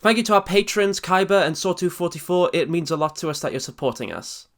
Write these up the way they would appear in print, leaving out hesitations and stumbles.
Thank you to our patrons, Kyba and Saw244, it means a lot to us that you're supporting us.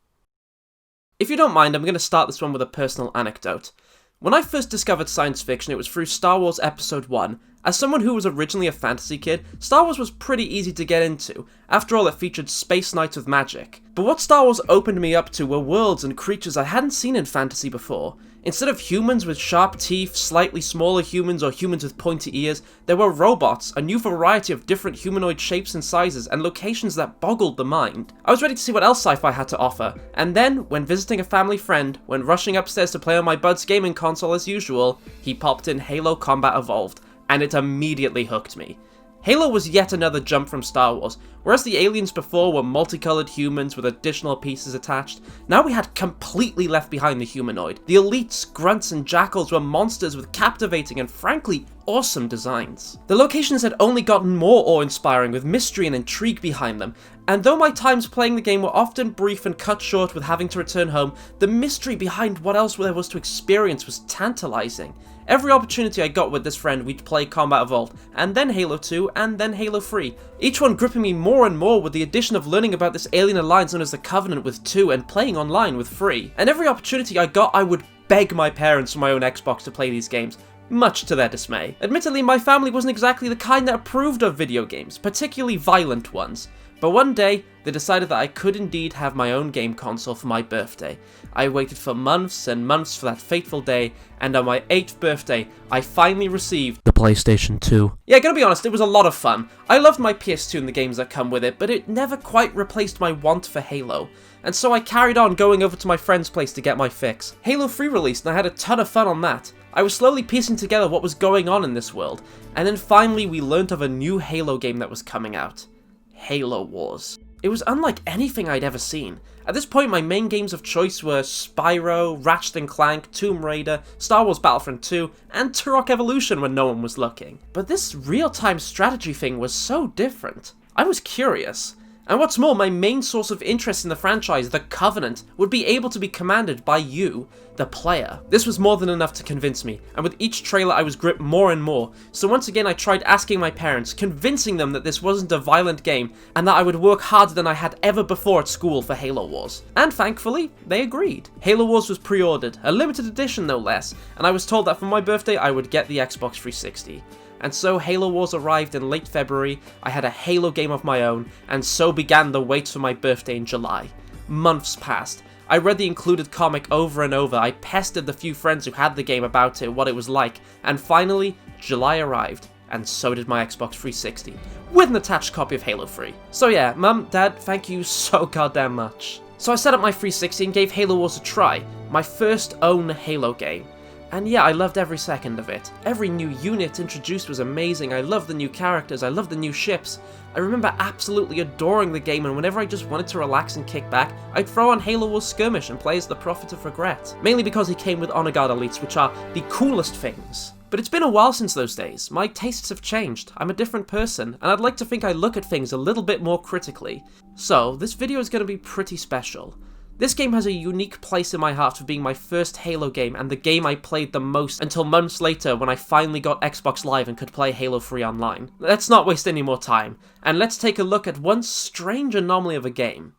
If you don't mind, I'm going to start this one with a personal anecdote. When I first discovered science fiction, it was through Star Wars Episode 1. As someone who was originally a fantasy kid, Star Wars was pretty easy to get into. After all, it featured space knights with magic. But what Star Wars opened me up to were worlds and creatures I hadn't seen in fantasy before. Instead of humans with sharp teeth, slightly smaller humans, or humans with pointy ears, there were robots, a new variety of different humanoid shapes and sizes, and locations that boggled the mind. I was ready to see what else sci-fi had to offer, and then, when visiting a family friend, when rushing upstairs to play on my bud's gaming console as usual, he popped in Halo Combat Evolved, and it immediately hooked me. Halo was yet another jump from Star Wars. Whereas the aliens before were multicolored humans with additional pieces attached, now we had completely left behind the humanoid. The elites, grunts, and jackals were monsters with captivating and frankly awesome designs. The locations had only gotten more awe-inspiring with mystery and intrigue behind them, and though my times playing the game were often brief and cut short with having to return home, the mystery behind what else there was to experience was tantalizing. Every opportunity I got with this friend, we'd play Combat Evolved, and then Halo 2, and then Halo 3. Each one gripping me more and more with the addition of learning about this alien alliance known as the Covenant with 2, and playing online with 3. And every opportunity I got, I would beg my parents for my own Xbox to play these games, much to their dismay. Admittedly, my family wasn't exactly the kind that approved of video games, particularly violent ones. But one day, they decided that I could indeed have my own game console for my birthday. I waited for months and months for that fateful day, and on my 8th birthday, I finally received the PlayStation 2. Yeah, gotta be honest, it was a lot of fun. I loved my PS2 and the games that come with it, but it never quite replaced my want for Halo. And so I carried on going over to my friend's place to get my fix. Halo 3 released, and I had a ton of fun on that. I was slowly piecing together what was going on in this world, and then finally we learnt of a new Halo game that was coming out. Halo Wars. It was unlike anything I'd ever seen. At this point, my main games of choice were Spyro, Ratchet & Clank, Tomb Raider, Star Wars Battlefront 2, and Turok Evolution when no one was looking. But this real-time strategy thing was so different. I was curious. And what's more, my main source of interest in the franchise, the Covenant, would be able to be commanded by you, the player. This was more than enough to convince me, and with each trailer I was gripped more and more, so once again I tried asking my parents, convincing them that this wasn't a violent game, and that I would work harder than I had ever before at school for Halo Wars. And thankfully, they agreed. Halo Wars was pre-ordered, a limited edition no less, and I was told that for my birthday I would get the Xbox 360. And so Halo Wars arrived in late February, I had a Halo game of my own, and so began the wait for my birthday in July. Months passed. I read the included comic over and over, I pestered the few friends who had the game about it, what it was like, and finally, July arrived, and so did my Xbox 360, with an attached copy of Halo 3. So yeah, Mum, Dad, thank you so goddamn much. So I set up my 360 and gave Halo Wars a try, my first own Halo game. And yeah, I loved every second of it. Every new unit introduced was amazing, I loved the new characters, I loved the new ships. I remember absolutely adoring the game, and whenever I just wanted to relax and kick back, I'd throw on Halo Wars Skirmish and play as the Prophet of Regret. Mainly because he came with Honor Guard elites, which are the coolest things. But it's been a while since those days. My tastes have changed, I'm a different person, and I'd like to think I look at things a little bit more critically. So, this video is going to be pretty special. This game has a unique place in my heart for being my first Halo game and the game I played the most until months later when I finally got Xbox Live and could play Halo 3 online. Let's not waste any more time, and let's take a look at one strange anomaly of a game,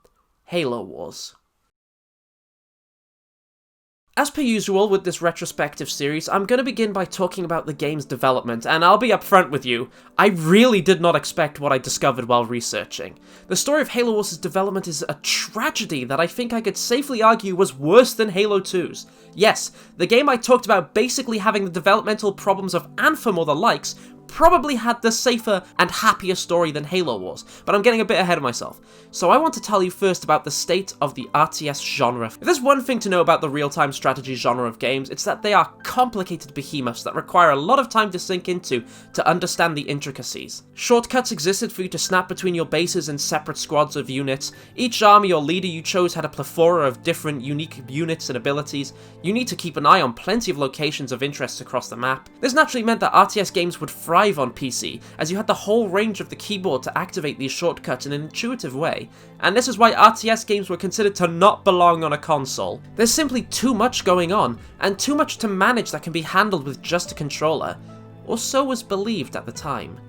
Halo Wars. As per usual with this retrospective series, I'm going to begin by talking about the game's development, and I'll be upfront with you, I really did not expect what I discovered while researching. The story of Halo Wars' development is a tragedy that I think I could safely argue was worse than Halo 2's. Yes, the game I talked about basically having the developmental problems of Anthem or the likes probably had the safer and happier story than Halo Wars, but I'm getting a bit ahead of myself. So I want to tell you first about the state of the RTS genre. If there's one thing to know about the real-time strategy genre of games, it's that they are complicated behemoths that require a lot of time to sink into to understand the intricacies. Shortcuts existed for you to snap between your bases and separate squads of units. Each army or leader you chose had a plethora of different unique units and abilities. You need to keep an eye on plenty of locations of interest across the map. This naturally meant that RTS games would thrive on PC, as you had the whole range of the keyboard to activate these shortcuts in an intuitive way, and this is why RTS games were considered to not belong on a console. There's simply too much going on, and too much to manage that can be handled with just a controller, or so was believed at the time.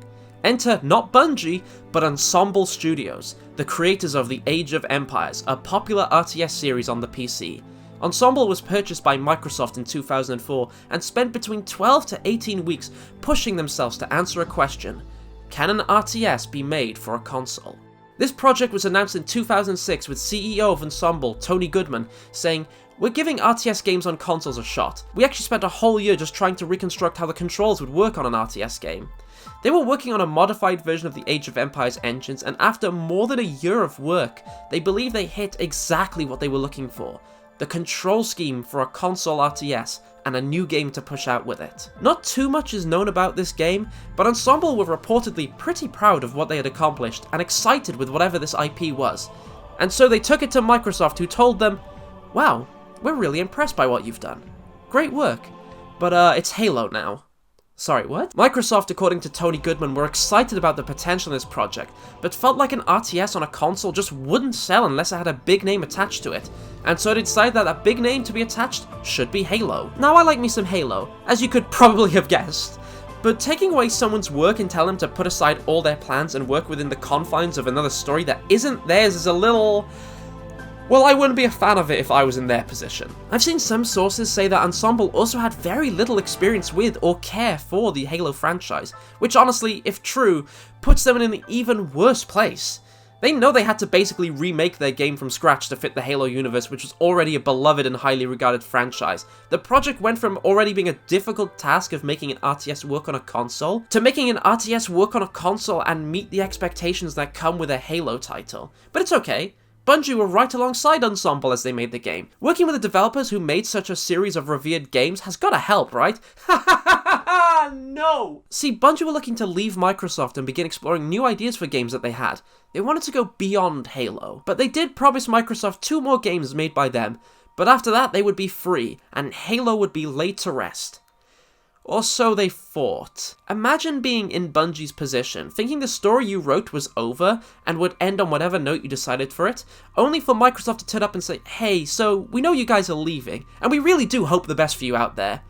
Enter not Bungie, but Ensemble Studios, the creators of the Age of Empires, a popular RTS series on the PC. Ensemble was purchased by Microsoft in 2004 and spent between 12 to 18 weeks pushing themselves to answer a question: can an RTS be made for a console? This project was announced in 2006 with CEO of Ensemble, Tony Goodman, saying, "We're giving RTS games on consoles a shot. We actually spent a whole year just trying to reconstruct how the controls would work on an RTS game." They were working on a modified version of the Age of Empires engines, and after more than a year of work, they believe they hit exactly what they were looking for: the control scheme for a console RTS, and a new game to push out with it. Not too much is known about this game, but Ensemble were reportedly pretty proud of what they had accomplished, and excited with whatever this IP was. And so they took it to Microsoft, who told them, "Wow, we're really impressed by what you've done. Great work. But it's Halo now." Sorry, what? Microsoft, according to Tony Goodman, were excited about the potential in this project, but felt like an RTS on a console just wouldn't sell unless it had a big name attached to it, and so they decided that that big name to be attached should be Halo. Now, I like me some Halo, as you could probably have guessed, but taking away someone's work and telling them to put aside all their plans and work within the confines of another story that isn't theirs is a little... well, I wouldn't be a fan of it if I was in their position. I've seen some sources say that Ensemble also had very little experience with or care for the Halo franchise, which honestly, if true, puts them in an even worse place. They know they had to basically remake their game from scratch to fit the Halo universe, which was already a beloved and highly regarded franchise. The project went from already being a difficult task of making an RTS work on a console, to making an RTS work on a console and meet the expectations that come with a Halo title. But it's okay. Bungie were right alongside Ensemble as they made the game. Working with the developers who made such a series of revered games has gotta help, right? No! See, Bungie were looking to leave Microsoft and begin exploring new ideas for games that they had. They wanted to go beyond Halo. But they did promise Microsoft 2 more games made by them, but after that they would be free, and Halo would be laid to rest. Or so they thought. Imagine being in Bungie's position, thinking the story you wrote was over and would end on whatever note you decided for it, only for Microsoft to turn up and say, "Hey, so we know you guys are leaving, and we really do hope the best for you out there.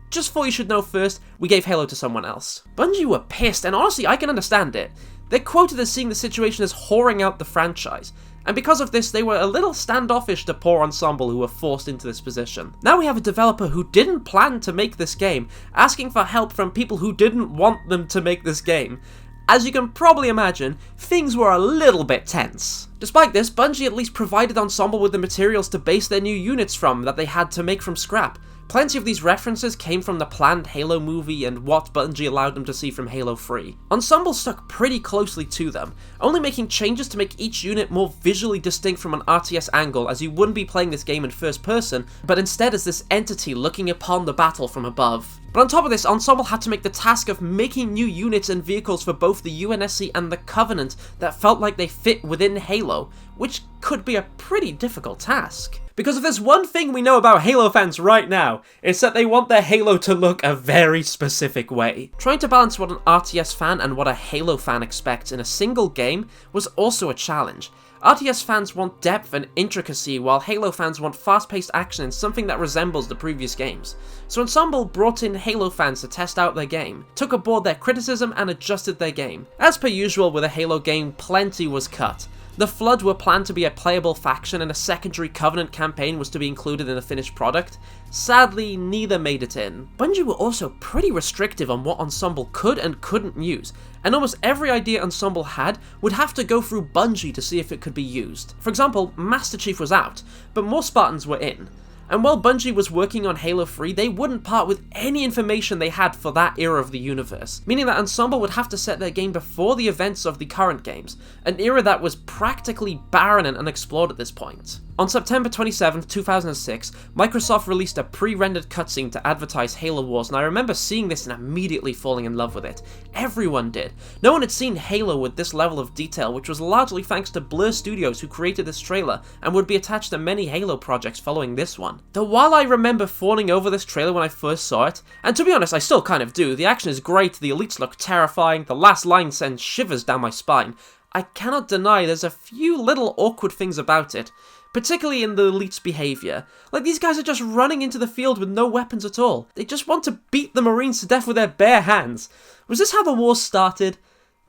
Just thought you should know first, we gave Halo to someone else." Bungie were pissed, and honestly, I can understand it. They're quoted as seeing the situation as whoring out the franchise, and because of this, they were a little standoffish to poor Ensemble who were forced into this position. Now we have a developer who didn't plan to make this game, asking for help from people who didn't want them to make this game. As you can probably imagine, things were a little bit tense. Despite this, Bungie at least provided Ensemble with the materials to base their new units from that they had to make from scrap. Plenty of these references came from the planned Halo movie and what Bungie allowed them to see from Halo 3. Ensemble stuck pretty closely to them, only making changes to make each unit more visually distinct from an RTS angle, as you wouldn't be playing this game in first person, but instead as this entity looking upon the battle from above. But on top of this, Ensemble had to make the task of making new units and vehicles for both the UNSC and the Covenant that felt like they fit within Halo, which could be a pretty difficult task. Because if there's one thing we know about Halo fans right now, it's that they want their Halo to look a very specific way. Trying to balance what an RTS fan and what a Halo fan expects in a single game was also a challenge. RTS fans want depth and intricacy, while Halo fans want fast-paced action and something that resembles the previous games. So Ensemble brought in Halo fans to test out their game, took aboard their criticism and adjusted their game. As per usual with a Halo game, plenty was cut. The Flood were planned to be a playable faction, and a secondary Covenant campaign was to be included in the finished product. Sadly, neither made it in. Bungie were also pretty restrictive on what Ensemble could and couldn't use, and almost every idea Ensemble had would have to go through Bungie to see if it could be used. For example, Master Chief was out, but more Spartans were in. And while Bungie was working on Halo 3, they wouldn't part with any information they had for that era of the universe, meaning that Ensemble would have to set their game before the events of the current games, an era that was practically barren and unexplored at this point. On September 27, 2006, Microsoft released a pre-rendered cutscene to advertise Halo Wars, and I remember seeing this and immediately falling in love with it. Everyone did. No one had seen Halo with this level of detail, which was largely thanks to Blur Studios, who created this trailer and would be attached to many Halo projects following this one. Though while I remember fawning over this trailer when I first saw it, and to be honest I still kind of do, the action is great, the elites look terrifying, the last line sends shivers down my spine, I cannot deny there's a few little awkward things about it. Particularly in the elite's behaviour. Like, these guys are just running into the field with no weapons at all. They just want to beat the Marines to death with their bare hands. Was this how the war started?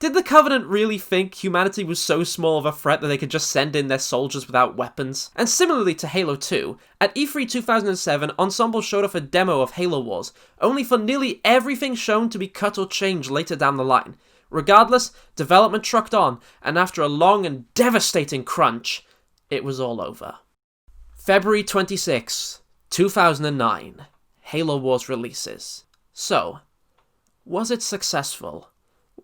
Did the Covenant really think humanity was so small of a threat that they could just send in their soldiers without weapons? And similarly to Halo 2, at E3 2007, Ensemble showed off a demo of Halo Wars, only for nearly everything shown to be cut or changed later down the line. Regardless, development trucked on, and after a long and devastating crunch, it was all over. February 26, 2009, Halo Wars releases. So, was it successful?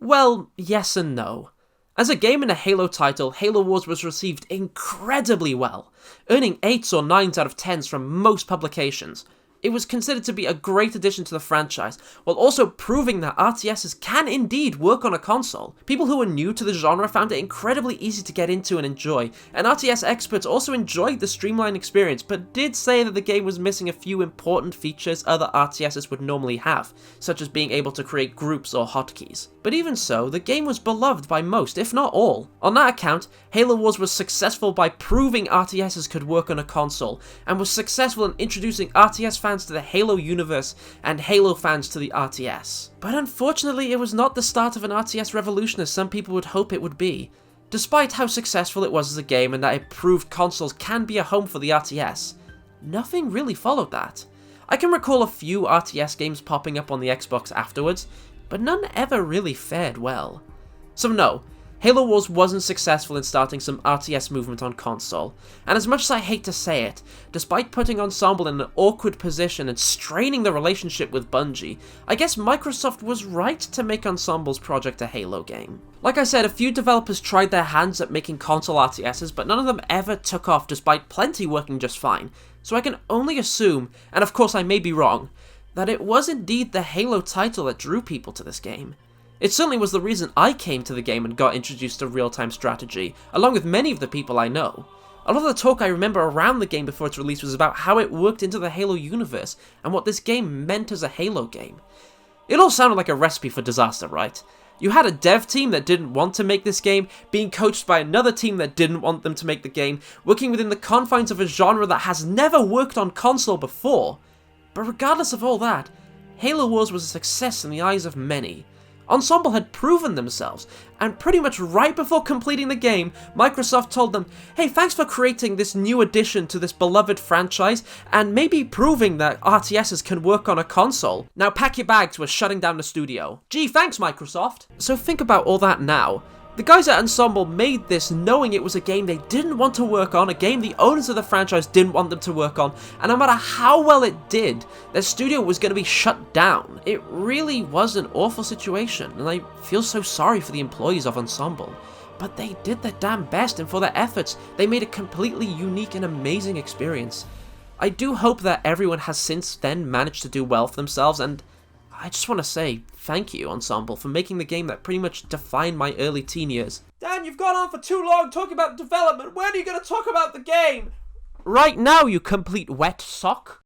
Well, yes and no. As a game in a Halo title, Halo Wars was received incredibly well, earning 8s or 9s out of 10s from most publications. It was considered to be a great addition to the franchise, while also proving that RTSs can indeed work on a console. People who were new to the genre found it incredibly easy to get into and enjoy, and RTS experts also enjoyed the streamlined experience, but did say that the game was missing a few important features other RTSs would normally have, such as being able to create groups or hotkeys. But even so, the game was beloved by most, if not all. On that account, Halo Wars was successful by proving RTSs could work on a console, and was successful in introducing RTS fans to the Halo universe and Halo fans to the RTS. But unfortunately, it was not the start of an RTS revolution as some people would hope it would be. Despite how successful it was as a game and that it proved consoles can be a home for the RTS, nothing really followed that. I can recall a few RTS games popping up on the Xbox afterwards, but none ever really fared well. So no, Halo Wars wasn't successful in starting some RTS movement on console, and as much as I hate to say it, despite putting Ensemble in an awkward position and straining the relationship with Bungie, I guess Microsoft was right to make Ensemble's project a Halo game. Like I said, a few developers tried their hands at making console RTSs, but none of them ever took off despite plenty working just fine, so I can only assume, and of course I may be wrong, that it was indeed the Halo title that drew people to this game. It certainly was the reason I came to the game and got introduced to real-time strategy, along with many of the people I know. A lot of the talk I remember around the game before its release was about how it worked into the Halo universe, and what this game meant as a Halo game. It all sounded like a recipe for disaster, right? You had a dev team that didn't want to make this game, being coached by another team that didn't want them to make the game, working within the confines of a genre that has never worked on console before. But regardless of all that, Halo Wars was a success in the eyes of many. Ensemble had proven themselves, and pretty much right before completing the game, Microsoft told them, hey, thanks for creating this new addition to this beloved franchise, and maybe proving that RTSs can work on a console. Now pack your bags, we're shutting down the studio. Gee, thanks Microsoft! So think about all that now. The guys at Ensemble made this knowing it was a game they didn't want to work on, a game the owners of the franchise didn't want them to work on, and no matter how well it did, their studio was going to be shut down. It really was an awful situation, and I feel so sorry for the employees of Ensemble. But they did their damn best, and for their efforts, they made a completely unique and amazing experience. I do hope that everyone has since then managed to do well for themselves, and I just want to say thank you, Ensemble, for making the game that pretty much defined my early teen years. Dan, you've gone on for too long talking about development. When are you going to talk about the game? Right now, you complete wet sock.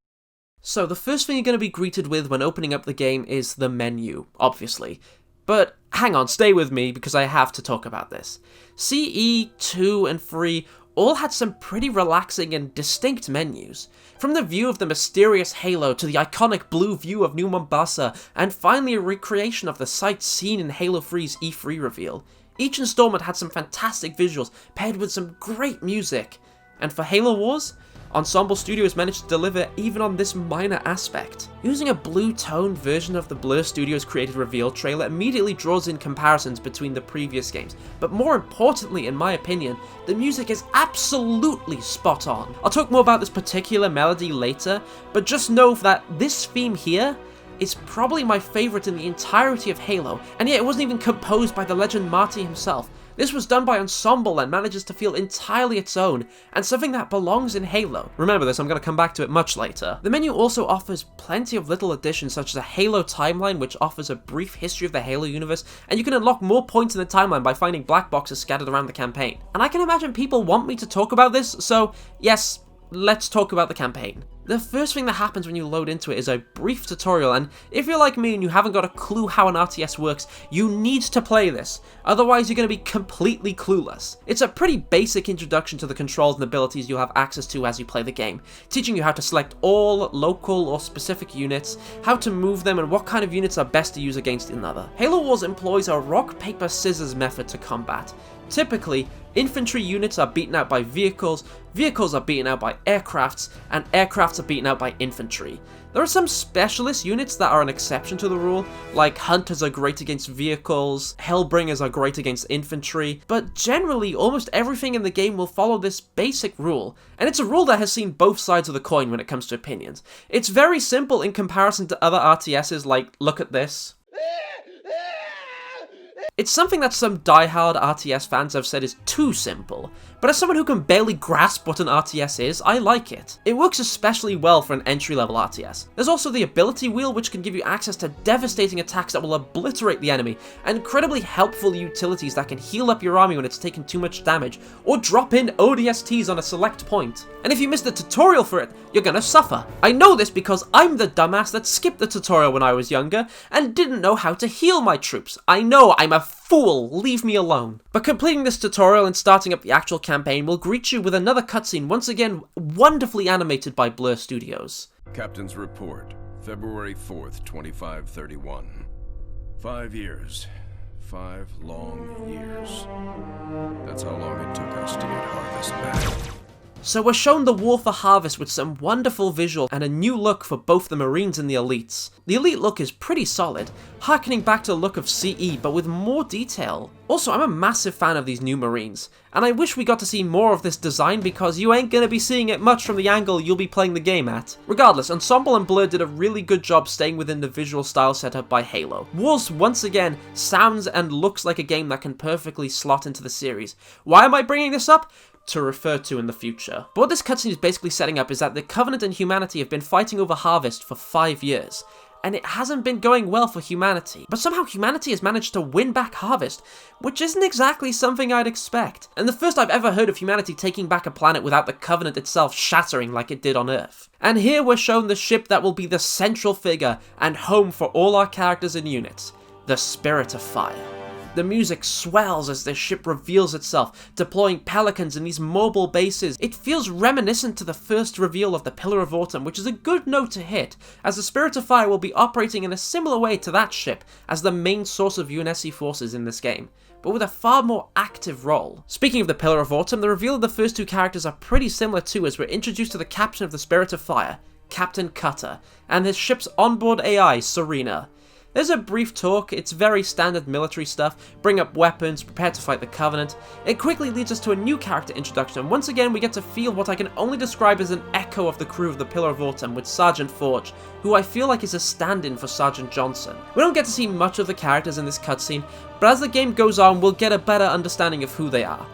So, the first thing you're going to be greeted with when opening up the game is the menu, obviously. But hang on, stay with me, because I have to talk about this. CE, 2, and 3 all had some pretty relaxing and distinct menus. From the view of the mysterious Halo to the iconic blue view of New Mombasa, and finally a recreation of the sights seen in Halo 3's E3 reveal. Each installment had some fantastic visuals, paired with some great music. And for Halo Wars, Ensemble Studios managed to deliver even on this minor aspect. Using a blue-toned version of the Blur Studios created reveal trailer immediately draws in comparisons between the previous games, but more importantly, in my opinion, the music is absolutely spot on. I'll talk more about this particular melody later, but just know that this theme here is probably my favourite in the entirety of Halo, and yet it wasn't even composed by the legend Marty himself. This was done by Ensemble and manages to feel entirely its own, and something that belongs in Halo. Remember this, I'm going to come back to it much later. The menu also offers plenty of little additions such as a Halo timeline which offers a brief history of the Halo universe, and you can unlock more points in the timeline by finding black boxes scattered around the campaign. And I can imagine people want me to talk about this, so yes, let's talk about the campaign. The first thing that happens when you load into it is a brief tutorial, and if you're like me and you haven't got a clue how an RTS works, you need to play this, otherwise you're going to be completely clueless. It's a pretty basic introduction to the controls and abilities you'll have access to as you play the game, teaching you how to select all local or specific units, how to move them, and what kind of units are best to use against another. Halo Wars employs a rock, paper, scissors method to combat. Typically, infantry units are beaten out by vehicles, vehicles are beaten out by aircrafts, and aircrafts are beaten out by infantry. There are some specialist units that are an exception to the rule, like hunters are great against vehicles, hellbringers are great against infantry, but generally almost everything in the game will follow this basic rule, and it's a rule that has seen both sides of the coin when it comes to opinions. It's very simple in comparison to other RTSs like, look at this. It's something that some die-hard RTS fans have said is too simple, but as someone who can barely grasp what an RTS is, I like it. It works especially well for an entry-level RTS. There's also the ability wheel, which can give you access to devastating attacks that will obliterate the enemy, and incredibly helpful utilities that can heal up your army when it's taken too much damage, or drop in ODSTs on a select point. And if you miss the tutorial for it, you're gonna suffer. I know this because I'm the dumbass that skipped the tutorial when I was younger, and didn't know how to heal my troops. I know, I'm a fool, leave me alone. But completing this tutorial and starting up the actual campaign will greet you with another cutscene, once again wonderfully animated by Blur Studios. Captain's report, February 4th, 2531. 5 years. 5 long years. That's how long it took us to get Harvest back. So we're shown the war for Harvest with some wonderful visual and a new look for both the Marines and the Elites. The Elite look is pretty solid, harkening back to the look of CE but with more detail. Also, I'm a massive fan of these new Marines, and I wish we got to see more of this design because you ain't gonna be seeing it much from the angle you'll be playing the game at. Regardless, Ensemble and Blur did a really good job staying within the visual style set up by Halo. Wars, once again, sounds and looks like a game that can perfectly slot into the series. Why am I bringing this up? To refer to in the future. But what this cutscene is basically setting up is that the Covenant and humanity have been fighting over Harvest for 5 years, and it hasn't been going well for humanity. But somehow humanity has managed to win back Harvest, which isn't exactly something I'd expect. And the first I've ever heard of humanity taking back a planet without the Covenant itself shattering like it did on Earth. And here we're shown the ship that will be the central figure and home for all our characters and units, the Spirit of Fire. The music swells as the ship reveals itself, deploying pelicans in these mobile bases. It feels reminiscent to the first reveal of the Pillar of Autumn, which is a good note to hit, as the Spirit of Fire will be operating in a similar way to that ship as the main source of UNSC forces in this game, but with a far more active role. Speaking of the Pillar of Autumn, the reveal of the first two characters are pretty similar too, as we're introduced to the captain of the Spirit of Fire, Captain Cutter, and his ship's onboard AI, Serena. There's a brief talk, it's very standard military stuff, bring up weapons, prepare to fight the Covenant. It quickly leads us to a new character introduction, and once again we get to feel what I can only describe as an echo of the crew of the Pillar of Autumn with Sergeant Forge, who I feel like is a stand-in for Sergeant Johnson. We don't get to see much of the characters in this cutscene, but as the game goes on we'll get a better understanding of who they are.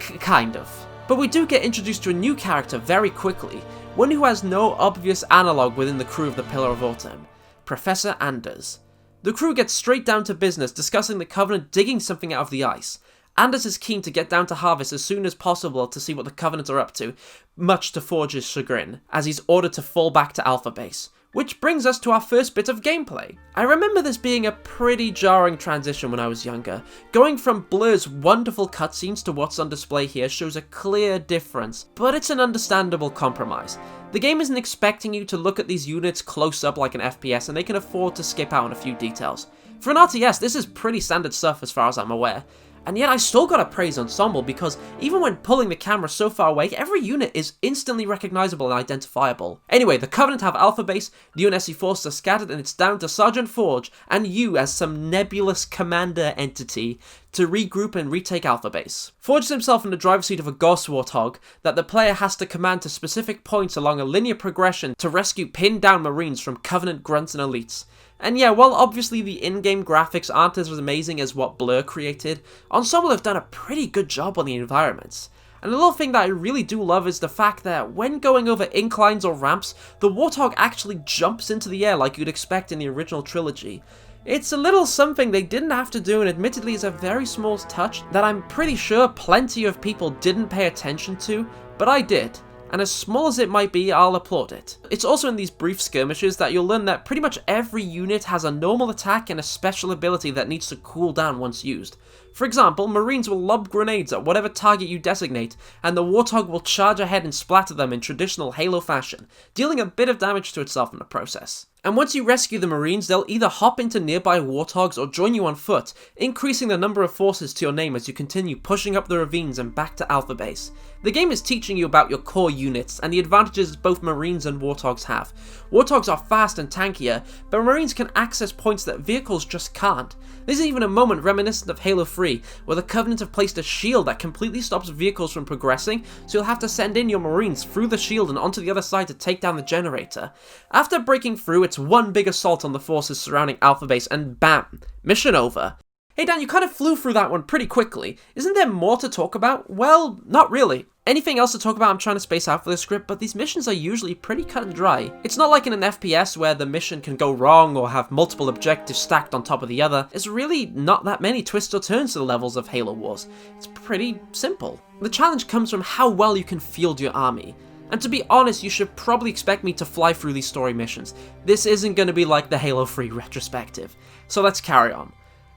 Kind of. But we do get introduced to a new character very quickly, one who has no obvious analogue within the crew of the Pillar of Autumn. Professor Anders. The crew gets straight down to business, discussing the Covenant digging something out of the ice. Anders is keen to get down to Harvest as soon as possible to see what the Covenant are up to, much to Forge's chagrin, as he's ordered to fall back to Alpha Base. Which brings us to our first bit of gameplay. I remember this being a pretty jarring transition when I was younger. Going from Blur's wonderful cutscenes to what's on display here shows a clear difference, but it's an understandable compromise. The game isn't expecting you to look at these units close up like an FPS, and they can afford to skip out on a few details. For an RTS, this is pretty standard stuff as far as I'm aware. And yet I still gotta praise Ensemble because even when pulling the camera so far away, every unit is instantly recognizable and identifiable. Anyway, the Covenant have Alpha Base, the UNSC forces are scattered, and it's down to Sergeant Forge and you as some nebulous commander entity to regroup and retake Alpha Base. Forge is himself in the driver's seat of a Ghost Warthog that the player has to command to specific points along a linear progression to rescue pinned down Marines from Covenant grunts and elites. And yeah, while obviously the in-game graphics aren't as amazing as what Blur created, Ensemble have done a pretty good job on the environments. And a little thing that I really do love is the fact that when going over inclines or ramps, the Warthog actually jumps into the air like you'd expect in the original trilogy. It's a little something they didn't have to do, and admittedly is a very small touch that I'm pretty sure plenty of people didn't pay attention to, but I did. and as small as it might be, I'll applaud it. It's also in these brief skirmishes that you'll learn that pretty much every unit has a normal attack and a special ability that needs to cool down once used. For example, Marines will lob grenades at whatever target you designate, and the Warthog will charge ahead and splatter them in traditional Halo fashion, dealing a bit of damage to itself in the process. And once you rescue the Marines, they'll either hop into nearby Warthogs or join you on foot, increasing the number of forces to your name as you continue pushing up the ravines and back to Alpha Base. The game is teaching you about your core units and the advantages both Marines and Warthogs have. Warthogs are fast and tankier, but Marines can access points that vehicles just can't. There's even a moment reminiscent of Halo 3, where the Covenant have placed a shield that completely stops vehicles from progressing, so you'll have to send in your Marines through the shield and onto the other side to take down the generator. After breaking through, it's one big assault on the forces surrounding Alpha Base, and bam, mission over. Hey Dan, you kind of flew through that one pretty quickly. Isn't there more to talk about? Well, not really. Anything else to talk about I'm trying to space out for this script, but these missions are usually pretty cut and dry. It's not like in an FPS where the mission can go wrong or have multiple objectives stacked on top of the other. There's really not that many twists or turns to the levels of Halo Wars. It's pretty simple. The challenge comes from how well you can field your army. And to be honest, you should probably expect me to fly through these story missions. This isn't going to be like the Halo 3 retrospective. So let's carry on.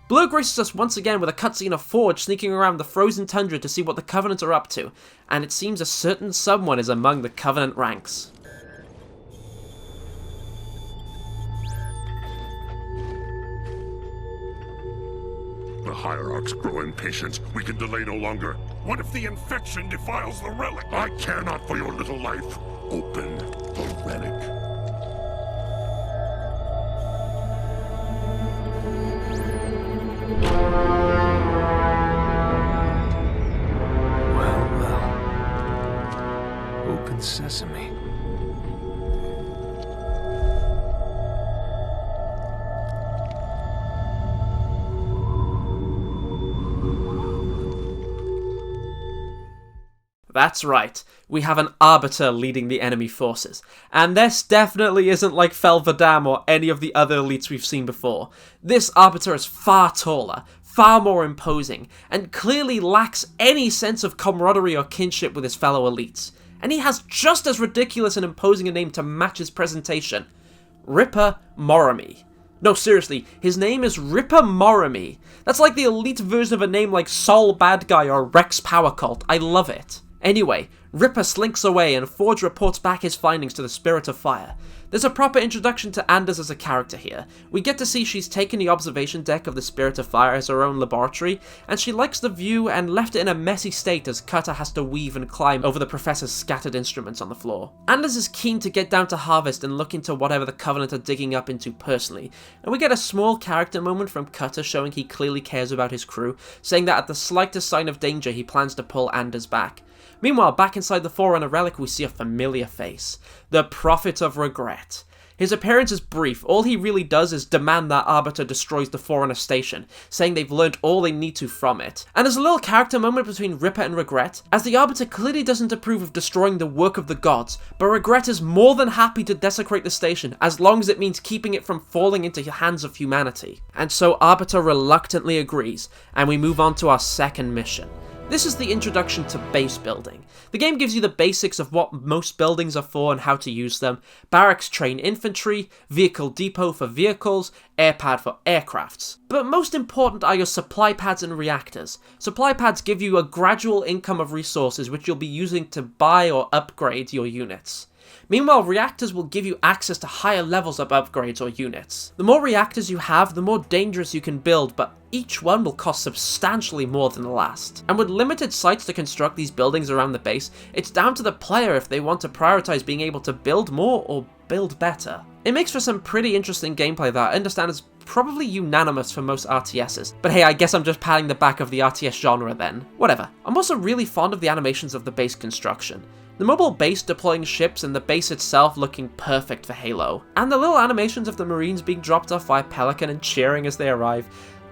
Blur graces us once again with a cutscene of Forge sneaking around the frozen tundra to see what the Covenant are up to, and it seems a certain someone is among the Covenant ranks. The Hierarchs grow impatient. We can delay no longer. What if the infection defiles the relic? I care not for your little life. Open the relic. Open sesame. That's right, we have an Arbiter leading the enemy forces, and this definitely isn't like Fel Vadam or any of the other elites we've seen before. This Arbiter is far taller, far more imposing, and clearly lacks any sense of camaraderie or kinship with his fellow elites. And he has just as ridiculous and imposing a name to match his presentation. Ripper Morami. No, seriously, his name is Ripper Morami. That's like the elite version of a name like Sol Bad Guy or Rex Power Cult. I love it. Anyway, Ripper slinks away and Forge reports back his findings to the Spirit of Fire. There's a proper introduction to Anders as a character here. We get to see she's taken the observation deck of the Spirit of Fire as her own laboratory, and she likes the view and left it in a messy state as Cutter has to weave and climb over the Professor's scattered instruments on the floor. Anders is keen to get down to Harvest and look into whatever the Covenant are digging up into personally, and we get a small character moment from Cutter showing he clearly cares about his crew, saying that at the slightest sign of danger he plans to pull Anders back. Meanwhile, back inside the Forerunner relic we see a familiar face. The Prophet of Regret. His appearance is brief. All he really does is demand that Arbiter destroys the Forerunner station, saying they've learned all they need to from it. And there's a little character moment between Ripper and Regret, as the Arbiter clearly doesn't approve of destroying the work of the gods, but Regret is more than happy to desecrate the station, as long as it means keeping it from falling into the hands of humanity. And so Arbiter reluctantly agrees, and we move on to our second mission. This is the introduction to base building. The game gives you the basics of what most buildings are for and how to use them. Barracks train infantry, vehicle depot for vehicles, airpad for aircrafts. But most important are your supply pads and reactors. Supply pads give you a gradual income of resources which you'll be using to buy or upgrade your units. Meanwhile, reactors will give you access to higher levels of upgrades or units. The more reactors you have, the more dangerous you can build, but each one will cost substantially more than the last. And with limited sites to construct these buildings around the base, it's down to the player if they want to prioritize being able to build more or build better. It makes for some pretty interesting gameplay that I understand is probably unanimous for most RTSs. But hey, I guess I'm just patting the back of the RTS genre then. Whatever. I'm also really fond of the animations of the base construction. The mobile base deploying ships and the base itself looking perfect for Halo. And the little animations of the Marines being dropped off by Pelican and cheering as they arrive.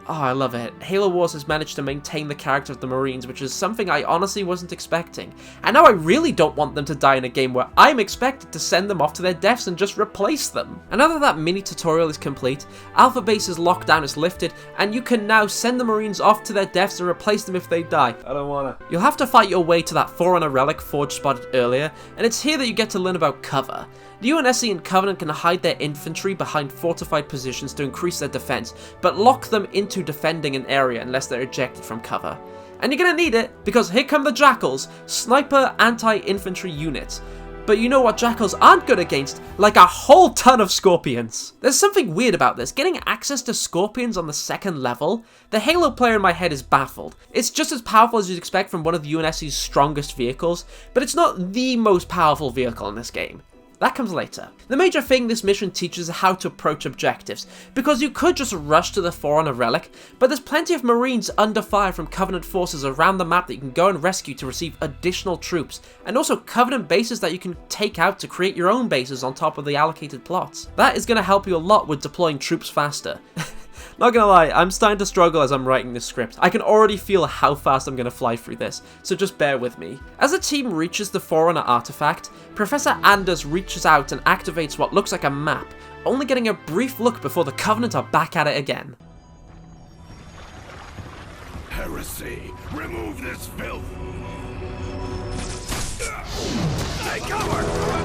Oh, I love it. Halo Wars has managed to maintain the character of the Marines, which is something I honestly wasn't expecting. And now I really don't want them to die in a game where I'm expected to send them off to their deaths and just replace them. And now that mini tutorial is complete, Alpha Base's lockdown is lifted, and you can now send the Marines off to their deaths and replace them if they die. I don't wanna. You'll have to fight your way to that Forerunner relic Forge spotted earlier, and it's here that you get to learn about cover. The UNSC and Covenant can hide their infantry behind fortified positions to increase their defense, but lock them into defending an area unless they're ejected from cover. And you're gonna need it, because here come the Jackals, sniper anti-infantry units. But you know what Jackals aren't good against? Like a whole ton of Scorpions. There's something weird about this, getting access to Scorpions on the 2nd level. The Halo player in my head is baffled. It's just as powerful as you'd expect from one of the UNSC's strongest vehicles, but it's not the most powerful vehicle in this game. That comes later. The major thing this mission teaches is how to approach objectives, because you could just rush to the Forerunner relic, but there's plenty of Marines under fire from Covenant forces around the map that you can go and rescue to receive additional troops, and also Covenant bases that you can take out to create your own bases on top of the allocated plots. That is going to help you a lot with deploying troops faster. Not gonna lie, I'm starting to struggle as I'm writing this script. I can already feel how fast I'm gonna fly through this, so just bear with me. As the team reaches the Forerunner artifact, Professor Anders reaches out and activates what looks like a map, only getting a brief look before the Covenant are back at it again. Heresy! Remove this filth! Take cover!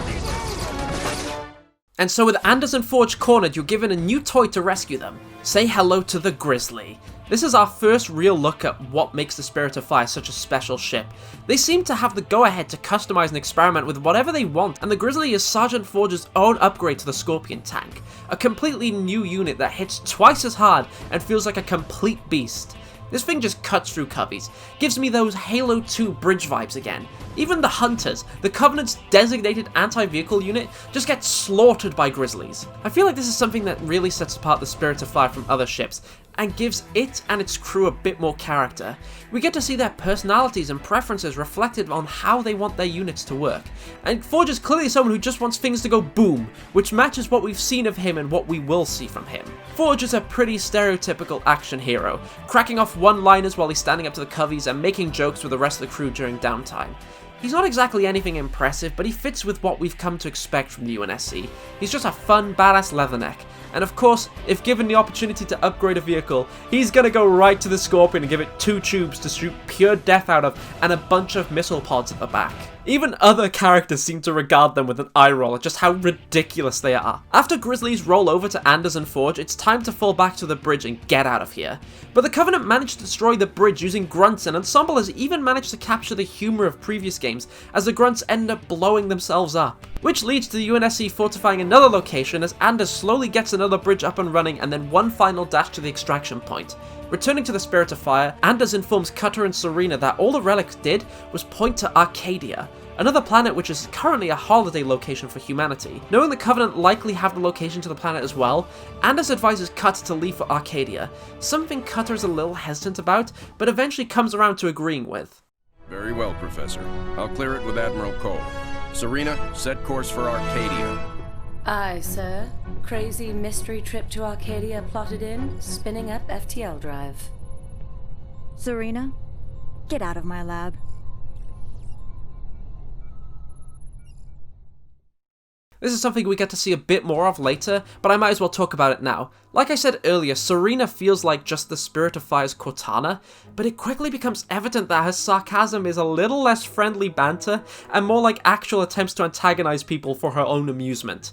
And so with Anders and Forge cornered, you're given a new toy to rescue them. Say hello to the Grizzly. This is our first real look at what makes the Spirit of Fire such a special ship. They seem to have the go-ahead to customize and experiment with whatever they want, and the Grizzly is Sergeant Forge's own upgrade to the Scorpion tank. A completely new unit that hits twice as hard and feels like a complete beast. This thing just cuts through coveys, gives me those Halo 2 bridge vibes again. Even the Hunters, the Covenant's designated anti-vehicle unit, just gets slaughtered by Grizzlies. I feel like this is something that really sets apart the Spirit of Fire from other ships, and gives it and its crew a bit more character. We get to see their personalities and preferences reflected on how they want their units to work. And Forge is clearly someone who just wants things to go boom, which matches what we've seen of him and what we will see from him. Forge is a pretty stereotypical action hero, cracking off one-liners while he's standing up to the coveys and making jokes with the rest of the crew during downtime. He's not exactly anything impressive, but he fits with what we've come to expect from the UNSC. He's just a fun, badass leatherneck. And of course, if given the opportunity to upgrade a vehicle, he's gonna go right to the Scorpion and give it 2 tubes to shoot pure death out of and a bunch of missile pods at the back. Even other characters seem to regard them with an eye roll at just how ridiculous they are. After Grizzlies roll over to Anders and Forge, it's time to fall back to the bridge and get out of here. But the Covenant managed to destroy the bridge using grunts, and Ensemble has even managed to capture the humor of previous games as the grunts end up blowing themselves up. Which leads to the UNSC fortifying another location as Anders slowly gets another bridge up and running, and then one final dash to the extraction point. Returning to the Spirit of Fire, Anders informs Cutter and Serena that all the relics did was point to Arcadia, another planet which is currently a holiday location for humanity. Knowing the Covenant likely have the location to the planet as well, Anders advises Cutter to leave for Arcadia, something Cutter is a little hesitant about, but eventually comes around to agreeing with. Very well, Professor. I'll clear it with Admiral Cole. Serena, set course for Arcadia. Aye, sir. Crazy mystery trip to Arcadia plotted in, spinning up FTL drive. Serena, get out of my lab. This is something we get to see a bit more of later, but I might as well talk about it now. Like I said earlier, Serena feels like just the Spirit of Fire's Cortana, but it quickly becomes evident that her sarcasm is a little less friendly banter, and more like actual attempts to antagonize people for her own amusement.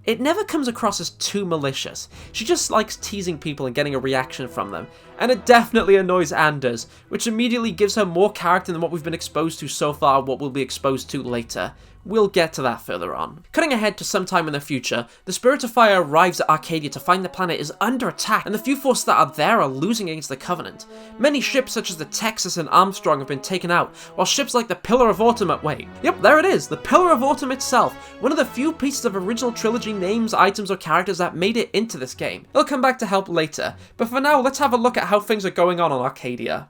It never comes across as too malicious. She just likes teasing people and getting a reaction from them. And it definitely annoys Anders, which immediately gives her more character than what we've been exposed to so far, what we'll be exposed to later. We'll get to that further on. Cutting ahead to sometime in the future, the Spirit of Fire arrives at Arcadia to find the planet is under attack, and the few forces that are there are losing against the Covenant. Many ships such as the Texas and Armstrong have been taken out, while ships like the Pillar of Autumn Yep, there it is, the Pillar of Autumn itself, one of the few pieces of original trilogy names, items, or characters that made it into this game. They'll come back to help later, but for now, let's have a look at how things are going on Arcadia.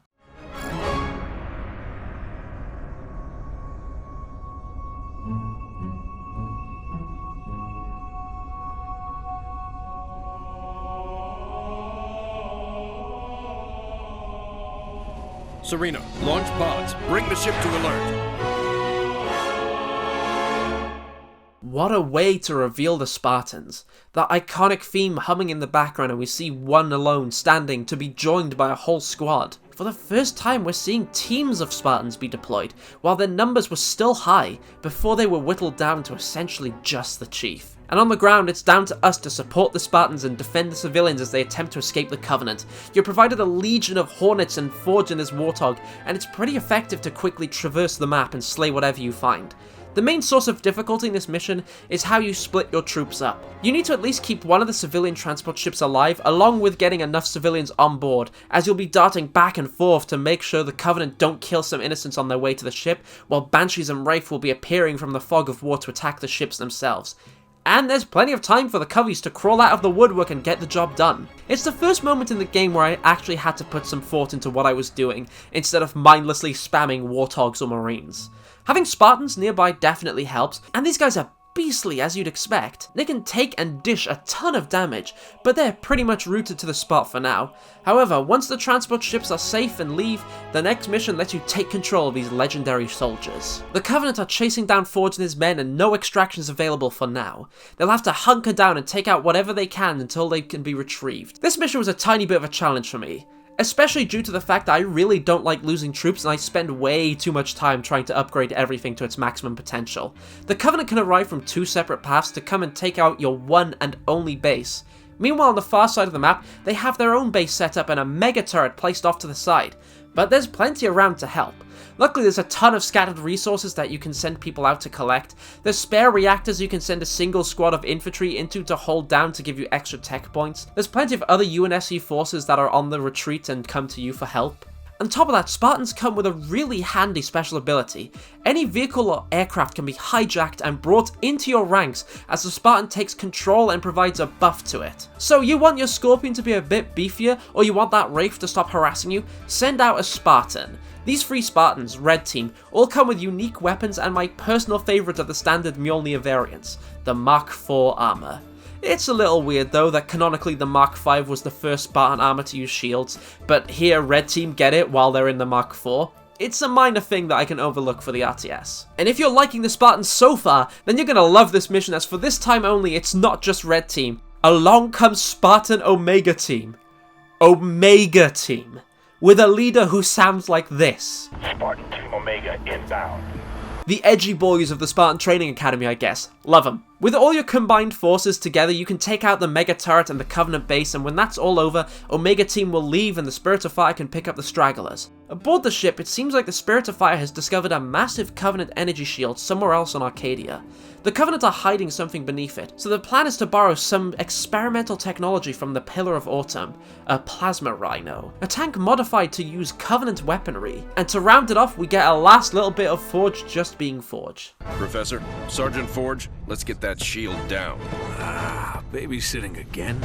Serena, launch pods. Bring the ship to alert. What a way to reveal the Spartans. That iconic theme humming in the background, and we see one alone standing to be joined by a whole squad. For the first time, we're seeing teams of Spartans be deployed, while their numbers were still high before they were whittled down to essentially just the chief. And on the ground, it's down to us to support the Spartans and defend the civilians as they attempt to escape the Covenant. You're provided a legion of Hornets and Forge in this Warthog, and it's pretty effective to quickly traverse the map and slay whatever you find. The main source of difficulty in this mission is how you split your troops up. You need to at least keep one of the civilian transport ships alive, along with getting enough civilians on board, as you'll be darting back and forth to make sure the Covenant don't kill some innocents on their way to the ship, while Banshees and Wraith will be appearing from the fog of war to attack the ships themselves. And there's plenty of time for the Covies to crawl out of the woodwork and get the job done. It's the first moment in the game where I actually had to put some thought into what I was doing, instead of mindlessly spamming Warthogs or Marines. Having Spartans nearby definitely helps, and these guys are beastly as you'd expect. They can take and dish a ton of damage, but they're pretty much rooted to the spot for now. However, once the transport ships are safe and leave, the next mission lets you take control of these legendary soldiers. The Covenant are chasing down Forge and his men, and no extraction is available for now. They'll have to hunker down and take out whatever they can until they can be retrieved. This mission was a tiny bit of a challenge for me, especially due to the fact that I really don't like losing troops and I spend way too much time trying to upgrade everything to its maximum potential. The Covenant can arrive from two separate paths to come and take out your one and only base. Meanwhile, on the far side of the map, they have their own base set up and a mega turret placed off to the side. But there's plenty around to help. Luckily, there's a ton of scattered resources that you can send people out to collect. There's spare reactors you can send a single squad of infantry into to hold down to give you extra tech points. There's plenty of other UNSC forces that are on the retreat and come to you for help. On top of that, Spartans come with a really handy special ability. Any vehicle or aircraft can be hijacked and brought into your ranks as the Spartan takes control and provides a buff to it. So you want your Scorpion to be a bit beefier, or you want that Wraith to stop harassing you? Send out a Spartan. These 3 Spartans, Red Team, all come with unique weapons and my personal favourite of the standard Mjolnir variants, the Mark IV armour. It's a little weird though that canonically the Mark V was the first Spartan armor to use shields, but here Red Team get it while they're in the Mark IV. It's a minor thing that I can overlook for the RTS. And if you're liking the Spartans so far, then you're gonna love this mission, as for this time only it's not just Red Team. Along comes Spartan Omega Team. Omega Team. With a leader who sounds like this. Spartan Team Omega inbound. The edgy boys of the Spartan Training Academy, I guess. Love them. With all your combined forces together, you can take out the Mega Turret and the Covenant base, and when that's all over, Omega Team will leave and the Spirit of Fire can pick up the stragglers. Aboard the ship, it seems like the Spirit of Fire has discovered a massive Covenant energy shield somewhere else on Arcadia. The Covenant are hiding something beneath it, so the plan is to borrow some experimental technology from the Pillar of Autumn, a plasma rhino, a tank modified to use Covenant weaponry, and to round it off we get a last little bit of Forge just being Forge. Professor, Sergeant Forge, let's get that shield down. Ah, babysitting again?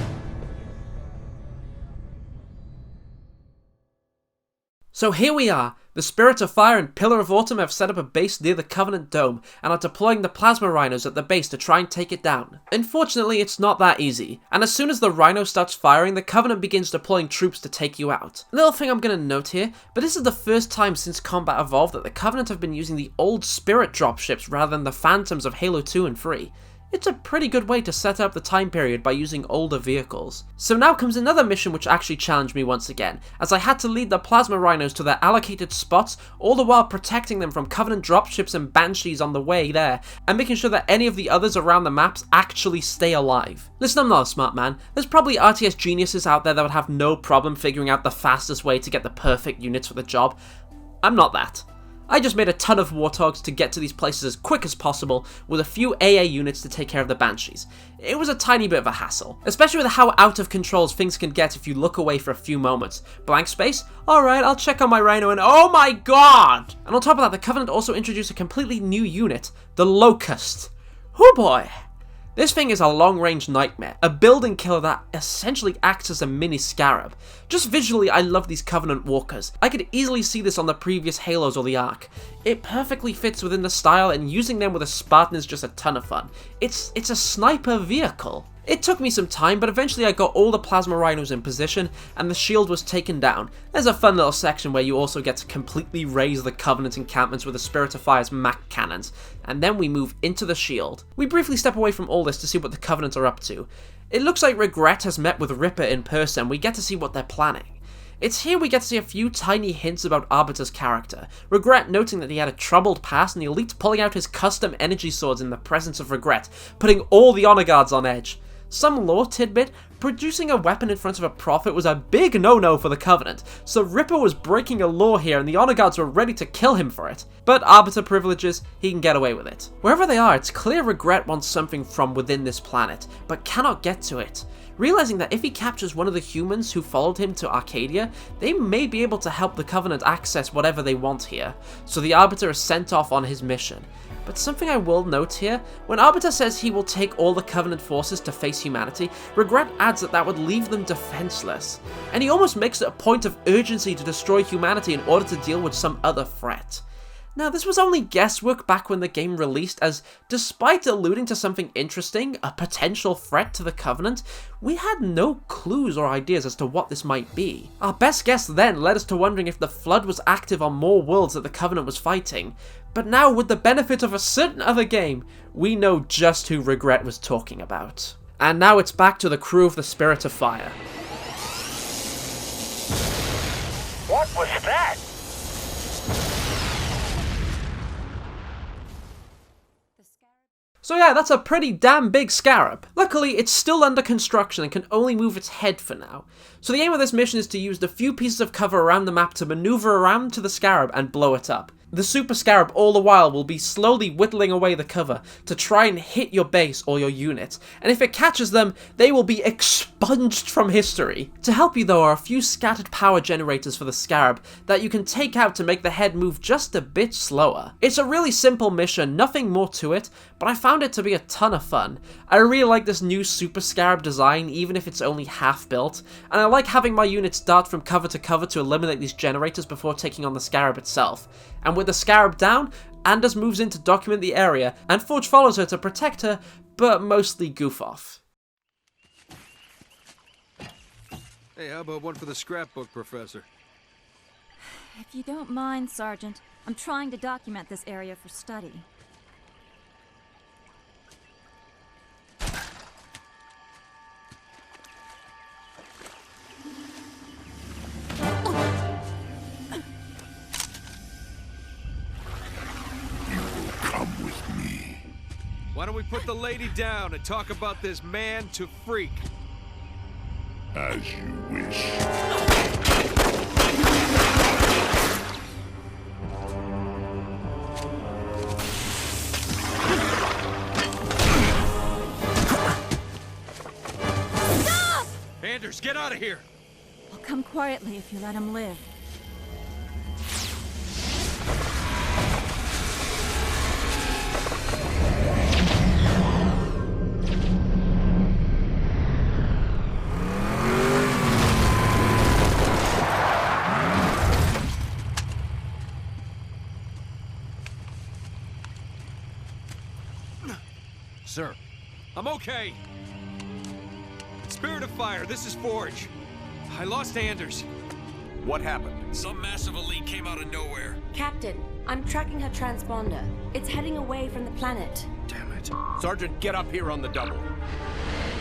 So here we are. The Spirit of Fire and Pillar of Autumn have set up a base near the Covenant Dome and are deploying the plasma rhinos at the base to try and take it down. Unfortunately, it's not that easy, and as soon as the rhino starts firing, the Covenant begins deploying troops to take you out. Little thing I'm going to note here, but this is the first time since Combat Evolved that the Covenant have been using the old Spirit dropships rather than the Phantoms of Halo 2 and 3. It's a pretty good way to set up the time period by using older vehicles. So now comes another mission which actually challenged me once again, as I had to lead the plasma rhinos to their allocated spots, all the while protecting them from Covenant dropships and Banshees on the way there, and making sure that any of the others around the maps actually stay alive. Listen, I'm not a smart man. There's probably RTS geniuses out there that would have no problem figuring out the fastest way to get the perfect units for the job. I'm not that. I just made a ton of Warthogs to get to these places as quick as possible, with a few AA units to take care of the Banshees. It was a tiny bit of a hassle, especially with how out of control things can get if you look away for a few moments. Blank space? Alright, I'll check on my Rhino and oh my god! And on top of that, the Covenant also introduced a completely new unit, the Locust. Oh boy! This thing is a long-range nightmare, a building killer that essentially acts as a mini Scarab. Just visually, I love these Covenant walkers. I could easily see this on the previous Halos or the Ark. It perfectly fits within the style, and using them with a Spartan is just a ton of fun. It's a sniper vehicle. It took me some time, but eventually I got all the plasma rhinos in position, and the shield was taken down. There's a fun little section where you also get to completely raise the Covenant encampments with the Spirit of Fire's Mac cannons, and then we move into the shield. We briefly step away from all this to see what the Covenant are up to. It looks like Regret has met with Ripper in person. We get to see what they're planning. It's here we get to see a few tiny hints about Arbiter's character. Regret noting that he had a troubled past, and the Elite pulling out his custom energy swords in the presence of Regret, putting all the honor guards on edge. Some lore tidbit, producing a weapon in front of a prophet was a big no-no for the Covenant, so Ripper was breaking a law here and the honor guards were ready to kill him for it. But Arbiter privileges, he can get away with it. Wherever they are, it's clear Regret wants something from within this planet, but cannot get to it. Realizing that if he captures one of the humans who followed him to Arcadia, they may be able to help the Covenant access whatever they want here, so the Arbiter is sent off on his mission. But something I will note here, when Arbiter says he will take all the Covenant forces to face humanity, Regret adds that that would leave them defenseless, and he almost makes it a point of urgency to destroy humanity in order to deal with some other threat. Now, this was only guesswork back when the game released, as despite alluding to something interesting, a potential threat to the Covenant, we had no clues or ideas as to what this might be. Our best guess then led us to wondering if the Flood was active on more worlds that the Covenant was fighting, but now with the benefit of a certain other game, we know just who Regret was talking about. And now it's back to the crew of the Spirit of Fire. What was that? So yeah, that's a pretty damn big scarab. Luckily, it's still under construction and can only move its head for now. So the aim of this mission is to use the few pieces of cover around the map to maneuver around to the scarab and blow it up. The Super Scarab all the while will be slowly whittling away the cover to try and hit your base or your unit, and if it catches them, they will be expunged from history. To help you though are a few scattered power generators for the Scarab that you can take out to make the head move just a bit slower. It's a really simple mission, nothing more to it, but I found it to be a ton of fun. I really like this new Super Scarab design even if it's only half built, and I like having my units dart from cover to cover to eliminate these generators before taking on the Scarab itself. And with the Scarab down, Anders moves in to document the area, and Forge follows her to protect her, but mostly goof off. Hey, how about one for the scrapbook, Professor? If you don't mind, Sergeant, I'm trying to document this area for study. Why don't we put the lady down and talk about this man to freak? As you wish. Anders, get out of here! I'll come quietly if you let him live. Sir. I'm okay. Spirit of Fire, this is Forge. I lost Anders. What happened? Some massive elite came out of nowhere. Captain, I'm tracking her transponder. It's heading away from the planet. Damn it. Sergeant, get up here on the double.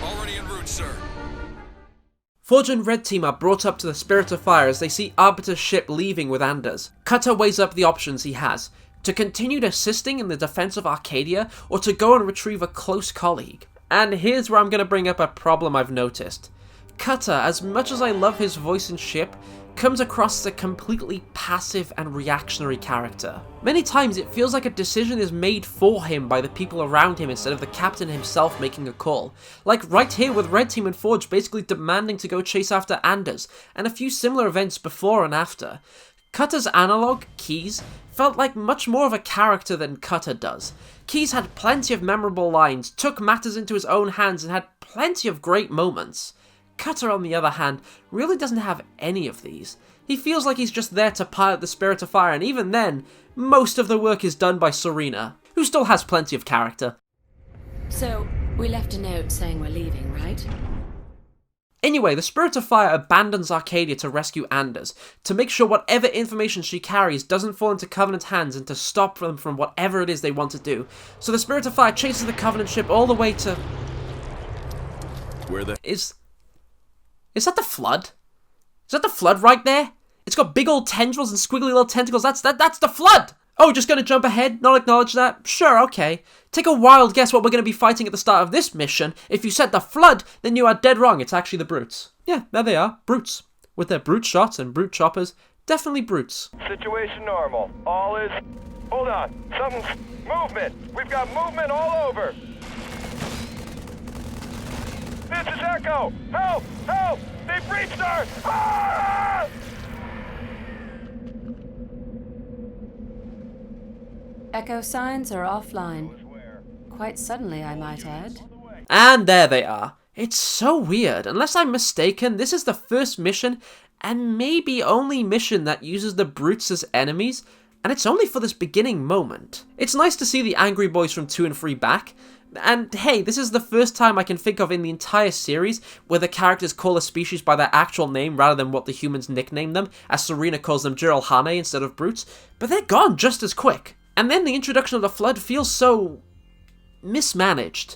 Already en route, sir. Forge and Red Team are brought up to the Spirit of Fire as they see Arbiter's ship leaving with Anders. Cutter weighs up the options he has: to continue assisting in the defense of Arcadia, or to go and retrieve a close colleague. And here's where I'm going to bring up a problem I've noticed. Cutter, as much as I love his voice and ship, comes across as a completely passive and reactionary character. Many times it feels like a decision is made for him by the people around him instead of the captain himself making a call. Like right here with Red Team and Forge basically demanding to go chase after Anders, and a few similar events before and after. Cutter's analog, Keys, felt like much more of a character than Cutter does. Keys had plenty of memorable lines, took matters into his own hands, and had plenty of great moments. Cutter, on the other hand, really doesn't have any of these. He feels like he's just there to pilot the Spirit of Fire, and even then, most of the work is done by Serena, who still has plenty of character. So, We left a note saying we're leaving, right? Anyway, the Spirit of Fire abandons Arcadia to rescue Anders, to make sure whatever information she carries doesn't fall into Covenant hands and to stop them from whatever it is they want to do. So the Spirit of Fire chases the Covenant ship all the way to... Where the... Is that the Flood? Is that the Flood right there? It's got big old tendrils and squiggly little tentacles. That's the Flood! Oh, just gonna jump ahead? Not acknowledge that? Sure, okay. Take a wild guess what we're gonna be fighting at the start of this mission. If you said the Flood, then you are dead wrong. It's actually the Brutes. Yeah, there they are. Brutes. With their brute shots and brute choppers. Definitely Brutes. Situation normal. All is... Hold on. Something's... Movement! We've got movement all over! This is Echo! Help! Help! They've breached our... Ah! Echo signs are offline. Quite suddenly, I might add. And there they are. It's so weird. Unless I'm mistaken, this is the first mission, and maybe only mission that uses the Brutes as enemies, and it's only for this beginning moment. It's nice to see the angry boys from 2 and 3 back, and hey, this is the first time I can think of in the entire series where the characters call a species by their actual name rather than what the humans nickname them, as Serena calls them Jiralhane instead of Brutes, but they're gone just as quick. And then the introduction of the Flood feels so... mismanaged.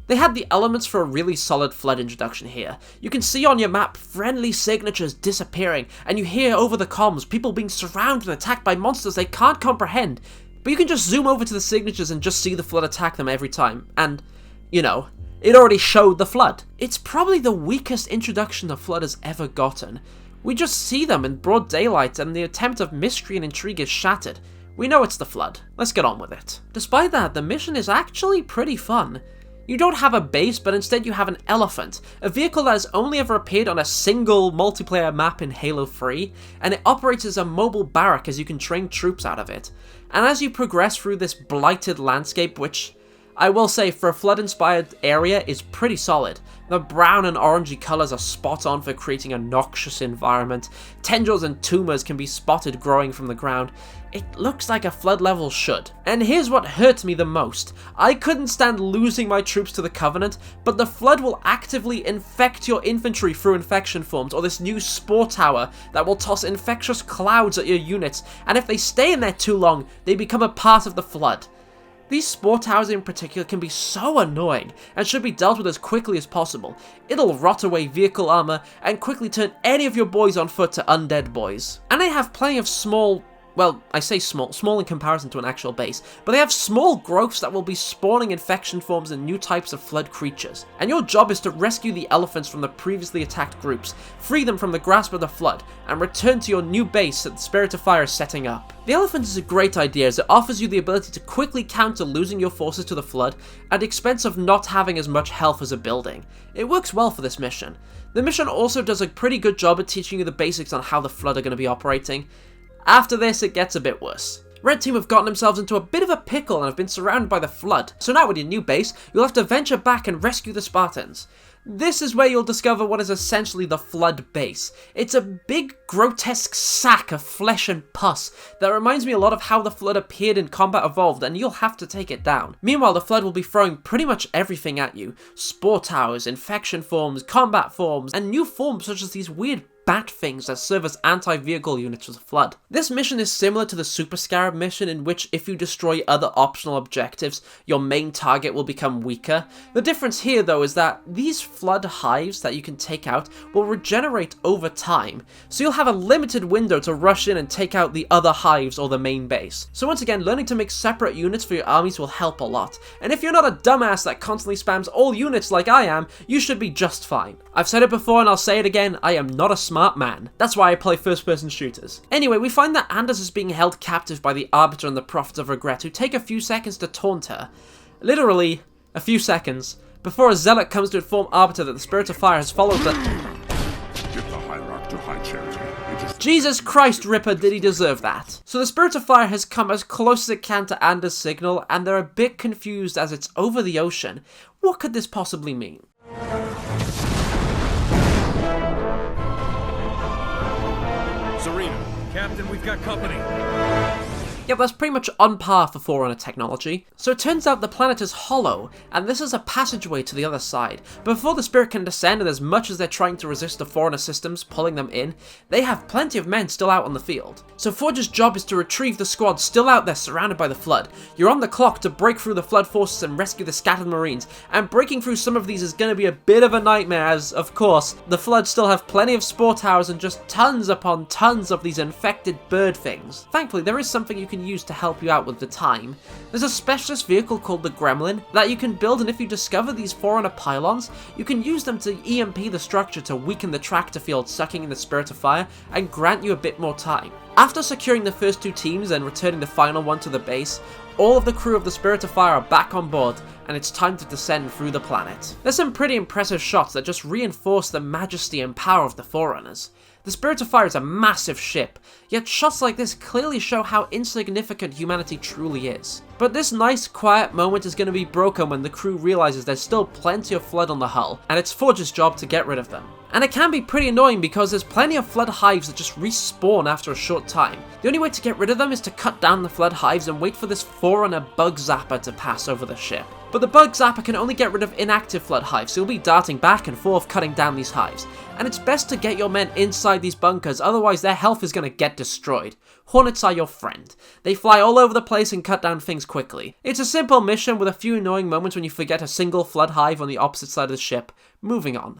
They had the elements for a really solid Flood introduction here. You can see on your map friendly signatures disappearing, and you hear over the comms people being surrounded and attacked by monsters they can't comprehend. But you can just zoom over to the signatures and just see the Flood attack them every time. And, you know, it already showed the Flood. It's probably the weakest introduction the Flood has ever gotten. We just see them in broad daylight and the attempt of mystery and intrigue is shattered. We know it's the Flood. Let's get on with it. Despite that, the mission is actually pretty fun. You don't have a base, but instead you have an elephant, a vehicle that has only ever appeared on a single multiplayer map in Halo 3, and it operates as a mobile barrack as you can train troops out of it. And as you progress through this blighted landscape, which I will say for a Flood-inspired area is pretty solid. The brown and orangey colours are spot on for creating a noxious environment. Tendrils and tumors can be spotted growing from the ground. It looks like a Flood level should. And here's what hurt me the most. I couldn't stand losing my troops to the Covenant, but the Flood will actively infect your infantry through infection forms, or this new spore tower that will toss infectious clouds at your units, and if they stay in there too long, they become a part of the Flood. These spore towers in particular can be so annoying and should be dealt with as quickly as possible. It'll rot away vehicle armor and quickly turn any of your boys on foot to undead boys. And they have plenty of small... Well, I say small in comparison to an actual base, but they have small growths that will be spawning infection forms and new types of Flood creatures. And your job is to rescue the elephants from the previously attacked groups, free them from the grasp of the Flood, and return to your new base that the Spirit of Fire is setting up. The elephant is a great idea as it offers you the ability to quickly counter losing your forces to the Flood at the expense of not having as much health as a building. It works well for this mission. The mission also does a pretty good job at teaching you the basics on how the Flood are going to be operating. After this, it gets a bit worse. Red Team have gotten themselves into a bit of a pickle and have been surrounded by the Flood, so now with your new base, you'll have to venture back and rescue the Spartans. This is where you'll discover what is essentially the Flood base. It's a big, grotesque sack of flesh and pus that reminds me a lot of how the Flood appeared in Combat Evolved, and you'll have to take it down. Meanwhile, the Flood will be throwing pretty much everything at you. Spore towers, infection forms, combat forms, and new forms such as these weird bat things that serve as anti-vehicle units for the Flood. This mission is similar to the Super Scarab mission, in which if you destroy other optional objectives, your main target will become weaker. The difference here though is that these Flood hives that you can take out will regenerate over time, so you'll have a limited window to rush in and take out the other hives or the main base. So once again, learning to make separate units for your armies will help a lot, and if you're not a dumbass that constantly spams all units like I am, you should be just fine. I've said it before and I'll say it again, I am not a smart man. That's why I play first-person shooters. Anyway, we find that Anders is being held captive by the Arbiter and the Prophets of Regret, who take a few seconds to taunt her. Literally, a few seconds, before a zealot comes to inform Arbiter that the Spirit of Fire has followed the... Get the Hierarch to High Charity. Jesus Christ, Ripper, did he deserve that? So the Spirit of Fire has come as close as it can to Anders' signal, and they're a bit confused as it's over the ocean. What could this possibly mean? Serena, Captain, we've got company. Yep, that's pretty much on par for Forerunner technology. So it turns out the planet is hollow, and this is a passageway to the other side. But before the Spirit can descend, and as much as they're trying to resist the Forerunner systems pulling them in, they have plenty of men still out on the field. So Forge's job is to retrieve the squad still out there surrounded by the Flood. You're on the clock to break through the Flood forces and rescue the scattered Marines, and breaking through some of these is going to be a bit of a nightmare as, of course, the Flood still have plenty of spore towers and just tons upon tons of these infected bird things. Thankfully, there is something you can use to help you out with the time. There's a specialist vehicle called the Gremlin that you can build, and if you discover these Forerunner pylons, you can use them to EMP the structure to weaken the tractor field sucking in the Spirit of Fire and grant you a bit more time. After securing the first two teams and returning the final one to the base, all of the crew of the Spirit of Fire are back on board, and it's time to descend through the planet. There's some pretty impressive shots that just reinforce the majesty and power of the Forerunners. The Spirit of Fire is a massive ship, yet shots like this clearly show how insignificant humanity truly is. But this nice, quiet moment is going to be broken when the crew realizes there's still plenty of Flood on the hull, and it's Forge's job to get rid of them. And it can be pretty annoying because there's plenty of Flood hives that just respawn after a short time. The only way to get rid of them is to cut down the Flood hives and wait for this Forerunner bug zapper to pass over the ship. But the bug zapper can only get rid of inactive Flood hives, so you'll be darting back and forth cutting down these hives. And it's best to get your men inside these bunkers, otherwise their health is going to get destroyed. Hornets are your friend. They fly all over the place and cut down things quickly. It's a simple mission with a few annoying moments when you forget a single Flood hive on the opposite side of the ship. Moving on.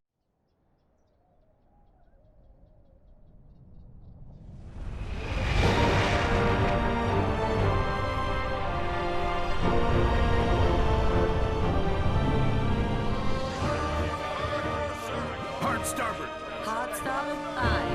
Hard starboard. Hard starboard, aye.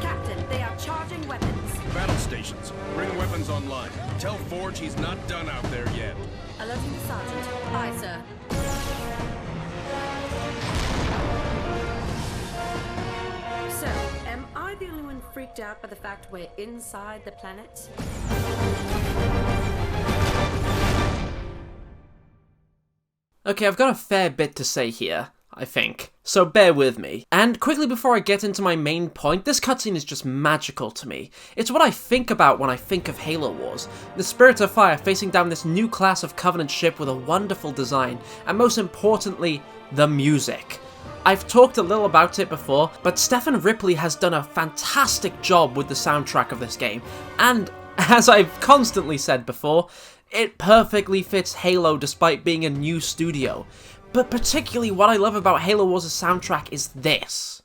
Captain, they are charging weapons. Battle stations. Bring weapons online. Tell Forge he's not done out there yet. Alerting the sergeant. Aye, sir. So, am I the only one freaked out by the fact we're inside the planet? Okay, I've got a fair bit to say here, I think, so bear with me. And quickly before I get into my main point, this cutscene is just magical to me. It's what I think about when I think of Halo Wars. The Spirit of Fire facing down this new class of Covenant ship with a wonderful design, and most importantly, the music. I've talked a little about it before, but Stephen Ripley has done a fantastic job with the soundtrack of this game, and as I've constantly said before, it perfectly fits Halo despite being a new studio. But particularly what I love about Halo Wars' soundtrack is this.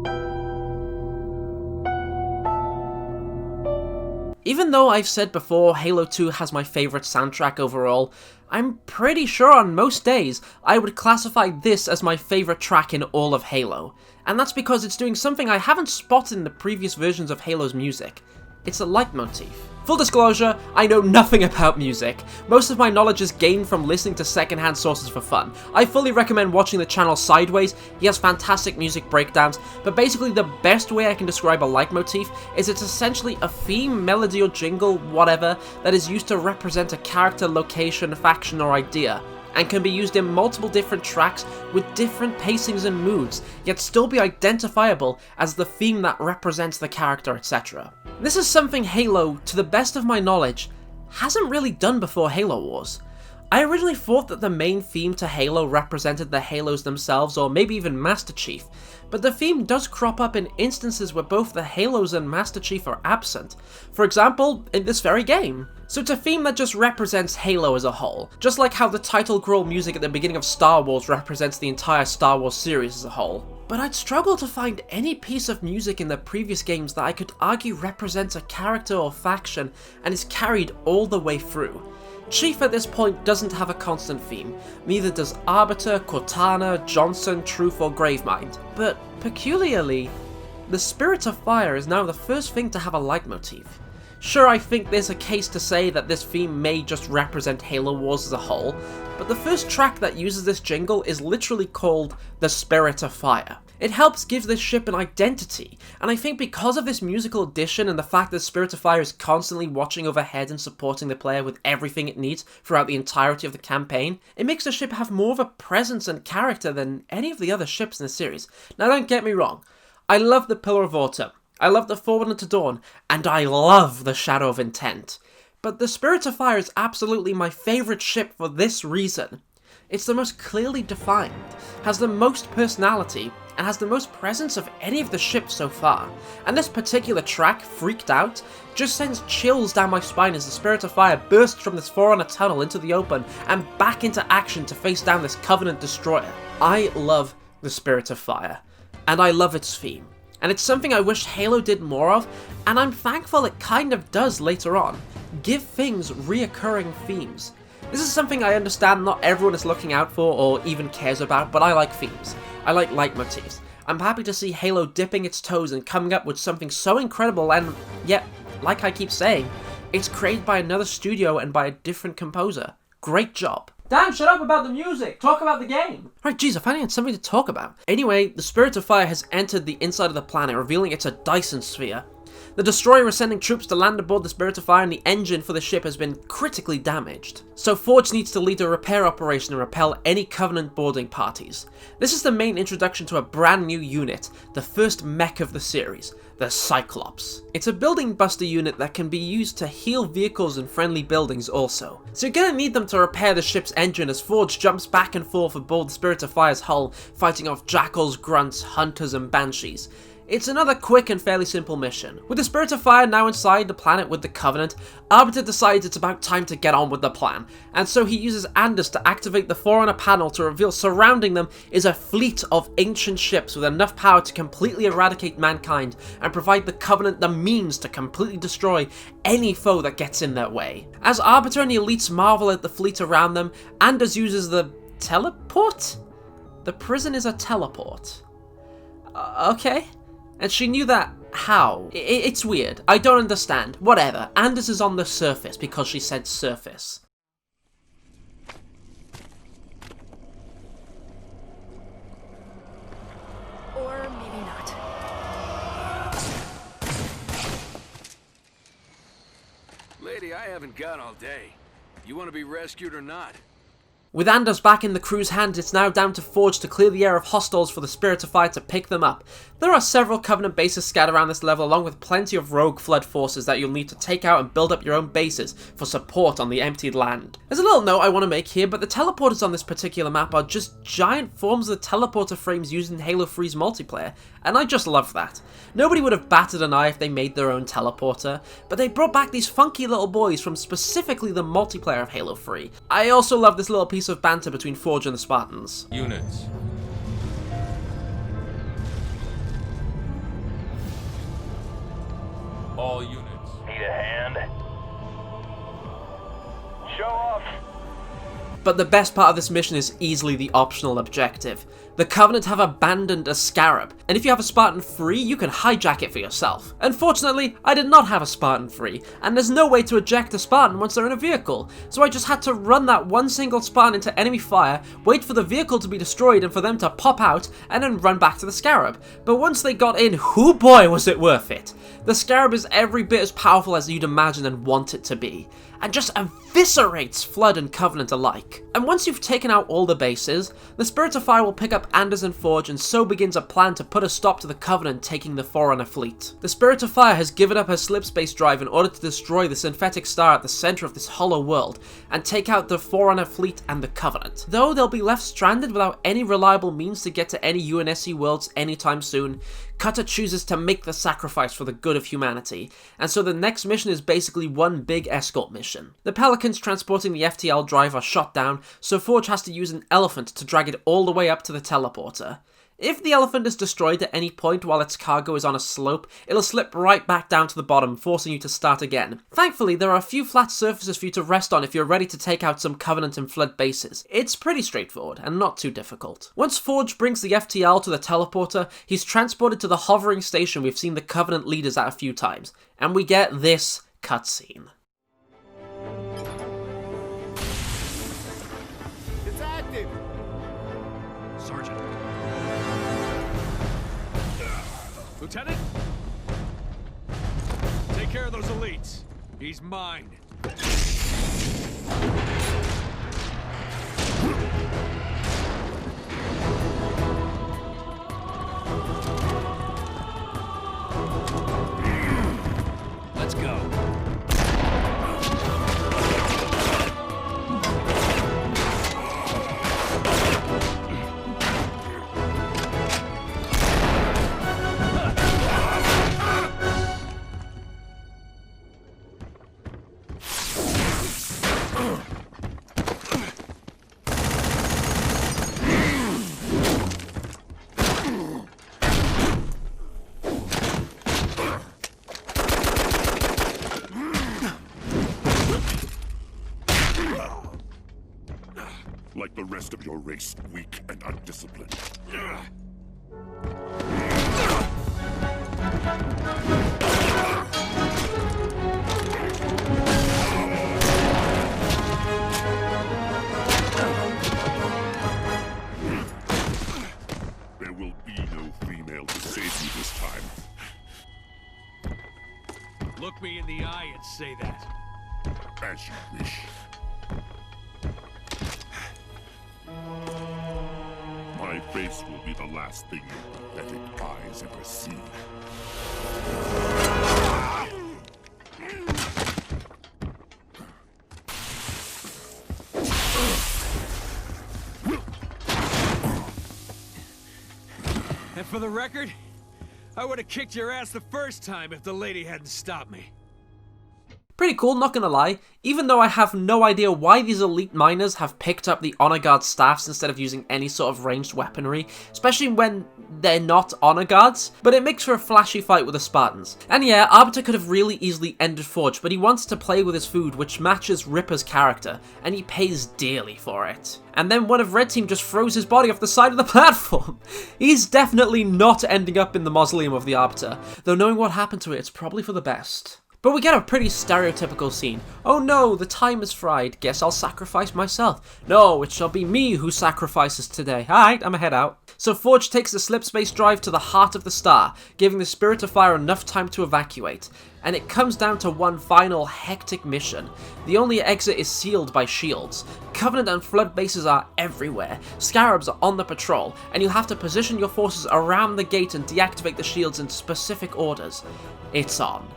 Even though I've said before Halo 2 has my favourite soundtrack overall, I'm pretty sure on most days I would classify this as my favourite track in all of Halo. And that's because it's doing something I haven't spotted in the previous versions of Halo's music. It's a leitmotif. Full disclosure, I know nothing about music. Most of my knowledge is gained from listening to secondhand sources for fun. I fully recommend watching the channel Sideways, he has fantastic music breakdowns, but basically the best way I can describe a leitmotif is it's essentially a theme, melody or jingle, whatever, that is used to represent a character, location, faction or idea, and can be used in multiple different tracks with different pacings and moods, yet still be identifiable as the theme that represents the character, etc. This is something Halo, to the best of my knowledge, hasn't really done before Halo Wars. I originally thought that the main theme to Halo represented the Halos themselves, or maybe even Master Chief, but the theme does crop up in instances where both the Halos and Master Chief are absent. For example, in this very game. So it's a theme that just represents Halo as a whole, just like how the title crawl music at the beginning of Star Wars represents the entire Star Wars series as a whole. But I'd struggle to find any piece of music in the previous games that I could argue represents a character or faction and is carried all the way through. Chief at this point doesn't have a constant theme, neither does Arbiter, Cortana, Johnson, Truth or Gravemind. But peculiarly, the Spirit of Fire is now the first thing to have a leitmotif. Sure, I think there's a case to say that this theme may just represent Halo Wars as a whole, but the first track that uses this jingle is literally called The Spirit of Fire. It helps give this ship an identity, and I think because of this musical addition and the fact that Spirit of Fire is constantly watching overhead and supporting the player with everything it needs throughout the entirety of the campaign, it makes the ship have more of a presence and character than any of the other ships in the series. Now don't get me wrong, I love the Pillar of Autumn, I love the Forerunner to Dawn, and I love the Shadow of Intent. But the Spirit of Fire is absolutely my favourite ship for this reason. It's the most clearly defined, has the most personality, and has the most presence of any of the ships so far. And this particular track, Freaked Out, just sends chills down my spine as the Spirit of Fire bursts from this Forerunner tunnel into the open and back into action to face down this Covenant destroyer. I love the Spirit of Fire, and I love its theme. And it's something I wish Halo did more of, and I'm thankful it kind of does later on. Give things reoccurring themes. This is something I understand not everyone is looking out for or even cares about, but I like themes. I like leitmotifs. I'm happy to see Halo dipping its toes and coming up with something so incredible, and yet, like I keep saying, it's created by another studio and by a different composer. Great job. Dan, shut up about the music! Talk about the game! Right, geez, I finally had something to talk about. Anyway, the Spirit of Fire has entered the inside of the planet, revealing it's a Dyson sphere. The destroyer is sending troops to land aboard the Spirit of Fire, and the engine for the ship has been critically damaged. So Forge needs to lead a repair operation and repel any Covenant boarding parties. This is the main introduction to a brand new unit, the first mech of the series, the Cyclops. It's a building buster unit that can be used to heal vehicles and friendly buildings also. So you're gonna need them to repair the ship's engine as Forge jumps back and forth aboard the Spirit of Fire's hull, fighting off jackals, grunts, hunters, and banshees. It's another quick and fairly simple mission. With the Spirit of Fire now inside the planet with the Covenant, Arbiter decides it's about time to get on with the plan, and so he uses Anders to activate the Forerunner panel to reveal surrounding them is a fleet of ancient ships with enough power to completely eradicate mankind and provide the Covenant the means to completely destroy any foe that gets in their way. As Arbiter and the elites marvel at the fleet around them, Anders uses the teleport? The prison is a teleport. Okay. And she knew that. How? It's weird. I don't understand. Whatever. Anders is on the surface because she said surface. Or maybe not. Lady, I haven't got all day. You want to be rescued or not? With Anders back in the crew's hands, it's now down to Forge to clear the air of hostiles for the Spirit of Fire to pick them up. There are several Covenant bases scattered around this level, along with plenty of rogue Flood forces that you'll need to take out and build up your own bases for support on the emptied land. There's a little note I want to make here, but the teleporters on this particular map are just giant forms of the teleporter frames used in Halo 3's multiplayer, and I just love that. Nobody would have batted an eye if they made their own teleporter, but they brought back these funky little boys from specifically the multiplayer of Halo 3. I also love this little piece of banter between Forge and the Spartans. Units. All units. Need a hand? Show off! But the best part of this mission is easily the optional objective. The Covenant have abandoned a Scarab, and if you have a Spartan free, you can hijack it for yourself. Unfortunately, I did not have a Spartan free, and there's no way to eject a Spartan once they're in a vehicle, so I just had to run that one single Spartan into enemy fire, wait for the vehicle to be destroyed and for them to pop out, and then run back to the Scarab. But once they got in, hoo boy was it worth it! The Scarab is every bit as powerful as you'd imagine and want it to be, and just eviscerates Flood and Covenant alike. And once you've taken out all the bases, the Spirit of Fire will pick up Anders and Forge, and so begins a plan to put a stop to the Covenant taking the Forerunner fleet. The Spirit of Fire has given up her slipspace drive in order to destroy the synthetic star at the center of this hollow world, and take out the Forerunner fleet and the Covenant. Though they'll be left stranded without any reliable means to get to any UNSC worlds anytime soon, Cutter chooses to make the sacrifice for the good of humanity, and so the next mission is basically one big escort mission. The Pelicans transporting the FTL drive are shot down, so Forge has to use an elephant to drag it all the way up to the teleporter. If the elephant is destroyed at any point while its cargo is on a slope, it'll slip right back down to the bottom, forcing you to start again. Thankfully, there are a few flat surfaces for you to rest on if you're ready to take out some Covenant and Flood bases. It's pretty straightforward, and not too difficult. Once Forge brings the FTL to the teleporter, he's transported to the hovering station we've seen the Covenant leaders at a few times, and we get this cutscene. It's active! Sergeant. Lieutenant? Take care of those elites. He's mine. Let's go. Like the rest of your race, weak and undisciplined. There will be no female to save you this time. Look me in the eye and say that. As you wish. My face will be the last thing your pathetic eyes ever see. And for the record, I would have kicked your ass the first time if the lady hadn't stopped me. Pretty cool, not gonna lie, even though I have no idea why these elite miners have picked up the honor guard staffs instead of using any sort of ranged weaponry, especially when they're not honor guards, but it makes for a flashy fight with the Spartans. And yeah, Arbiter could have really easily ended Forge, but he wants to play with his food, which matches Ripper's character, and he pays dearly for it. And then one of Red Team just throws his body off the side of the platform. He's definitely not ending up in the mausoleum of the Arbiter, though knowing what happened to it, it's probably for the best. But we get a pretty stereotypical scene. Oh no, the time is fried. Guess I'll sacrifice myself. No, it shall be me who sacrifices today. Alright, I'ma head out. So Forge takes the slip space drive to the heart of the star, giving the Spirit of Fire enough time to evacuate. And it comes down to one final hectic mission. The only exit is sealed by shields. Covenant and Flood bases are everywhere. Scarabs are on the patrol, and you have to position your forces around the gate and deactivate the shields in specific orders. It's on.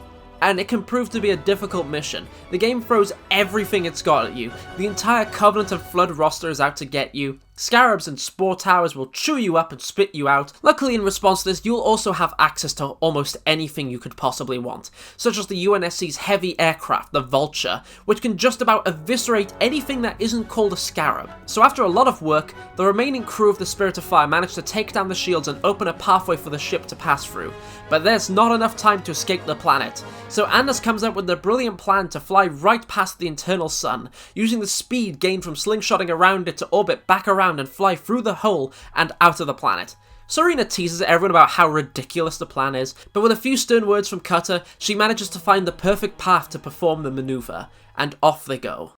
And it can prove to be a difficult mission. The game throws everything it's got at you. The entire Covenant and Flood roster is out to get you. Scarabs and Spore Towers will chew you up and spit you out. Luckily, in response to this, you'll also have access to almost anything you could possibly want, such as the UNSC's heavy aircraft, the Vulture, which can just about eviscerate anything that isn't called a Scarab. So after a lot of work, the remaining crew of the Spirit of Fire managed to take down the shields and open a pathway for the ship to pass through. But there's not enough time to escape the planet, so Anders comes up with the brilliant plan to fly right past the internal sun, using the speed gained from slingshotting around it to orbit back around and fly through the hole and out of the planet. Serena teases everyone about how ridiculous the plan is, but with a few stern words from Cutter, she manages to find the perfect path to perform the maneuver, and off they go.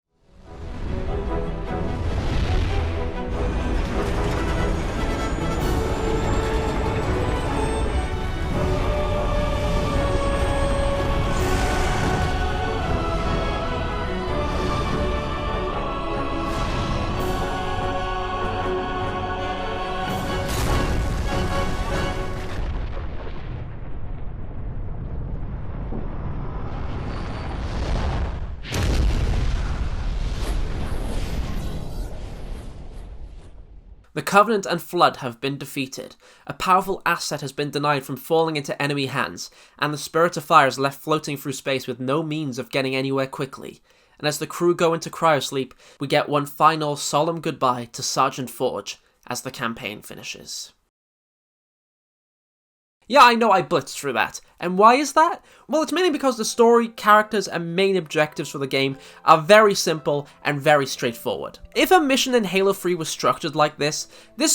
The Covenant and Flood have been defeated, a powerful asset has been denied from falling into enemy hands, and the Spirit of Fire is left floating through space with no means of getting anywhere quickly. And as the crew go into cryosleep, we get one final solemn goodbye to Sergeant Forge as the campaign finishes. Yeah, I know I blitzed through that. And why is that? Well, it's mainly because the story, characters, and main objectives for the game are very simple and very straightforward. If a mission in Halo 3 was structured like this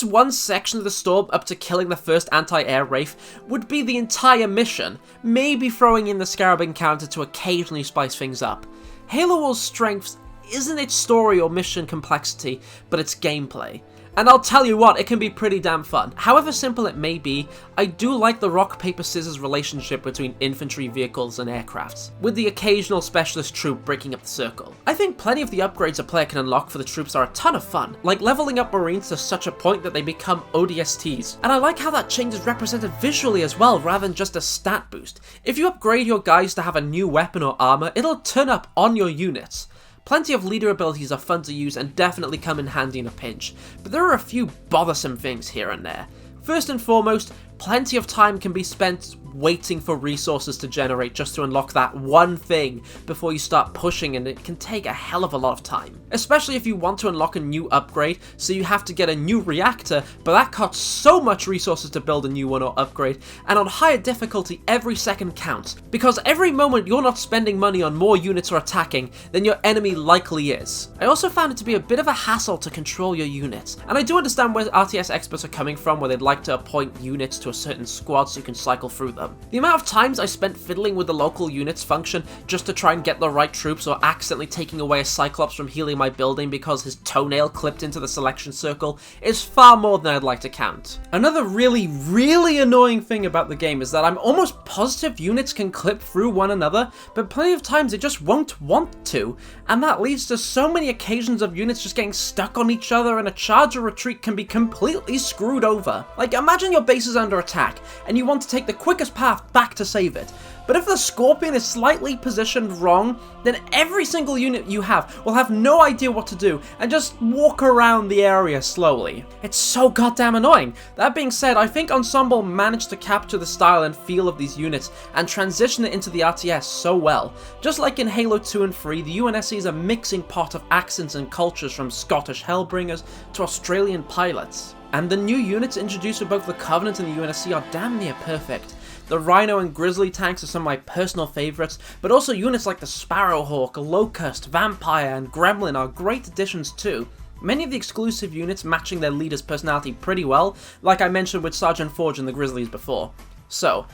one section of the storm up to killing the first anti-air Wraith would be the entire mission, maybe throwing in the Scarab encounter to occasionally spice things up. Halo Wars' strength isn't its story or mission complexity, but its gameplay. And I'll tell you what, it can be pretty damn fun. However simple it may be, I do like the rock, paper, scissors relationship between infantry vehicles and aircrafts, with the occasional specialist troop breaking up the circle. I think plenty of the upgrades a player can unlock for the troops are a ton of fun, like leveling up Marines to such a point that they become ODSTs. And I like how that change is represented visually as well, rather than just a stat boost. If you upgrade your guys to have a new weapon or armor, it'll turn up on your units. Plenty of leader abilities are fun to use and definitely come in handy in a pinch, but there are a few bothersome things here and there. First and foremost, plenty of time can be spent waiting for resources to generate just to unlock that one thing before you start pushing, and it can take a hell of a lot of time. Especially if you want to unlock a new upgrade, so you have to get a new reactor, but that costs so much resources to build a new one or upgrade, and on higher difficulty every second counts, because every moment you're not spending money on more units or attacking, then your enemy likely is. I also found it to be a bit of a hassle to control your units, and I do understand where RTS experts are coming from, where they'd like to appoint units to a certain squad so you can cycle through them. The amount of times I spent fiddling with the local units function just to try and get the right troops, or accidentally taking away a Cyclops from healing my building because his toenail clipped into the selection circle, is far more than I'd like to count. Another really annoying thing about the game is that I'm almost positive units can clip through one another, but plenty of times they just won't want to, and that leads to so many occasions of units just getting stuck on each other, and a charge or retreat can be completely screwed over. Like, imagine your base is under attack, and you want to take the quickest path back to save it. But if the Scorpion is slightly positioned wrong, then every single unit you have will have no idea what to do and just walk around the area slowly. It's so goddamn annoying. That being said, I think Ensemble managed to capture the style and feel of these units and transition it into the RTS so well. Just like in Halo 2 and 3, the UNSC is a mixing pot of accents and cultures, from Scottish Hellbringers to Australian pilots. And the new units introduced with both the Covenant and the UNSC are damn near perfect. The Rhino and Grizzly tanks are some of my personal favourites, but also units like the Sparrowhawk, Locust, Vampire, and Gremlin are great additions too. Many of the exclusive units matching their leader's personality pretty well, like I mentioned with Sergeant Forge and the Grizzlies before. So,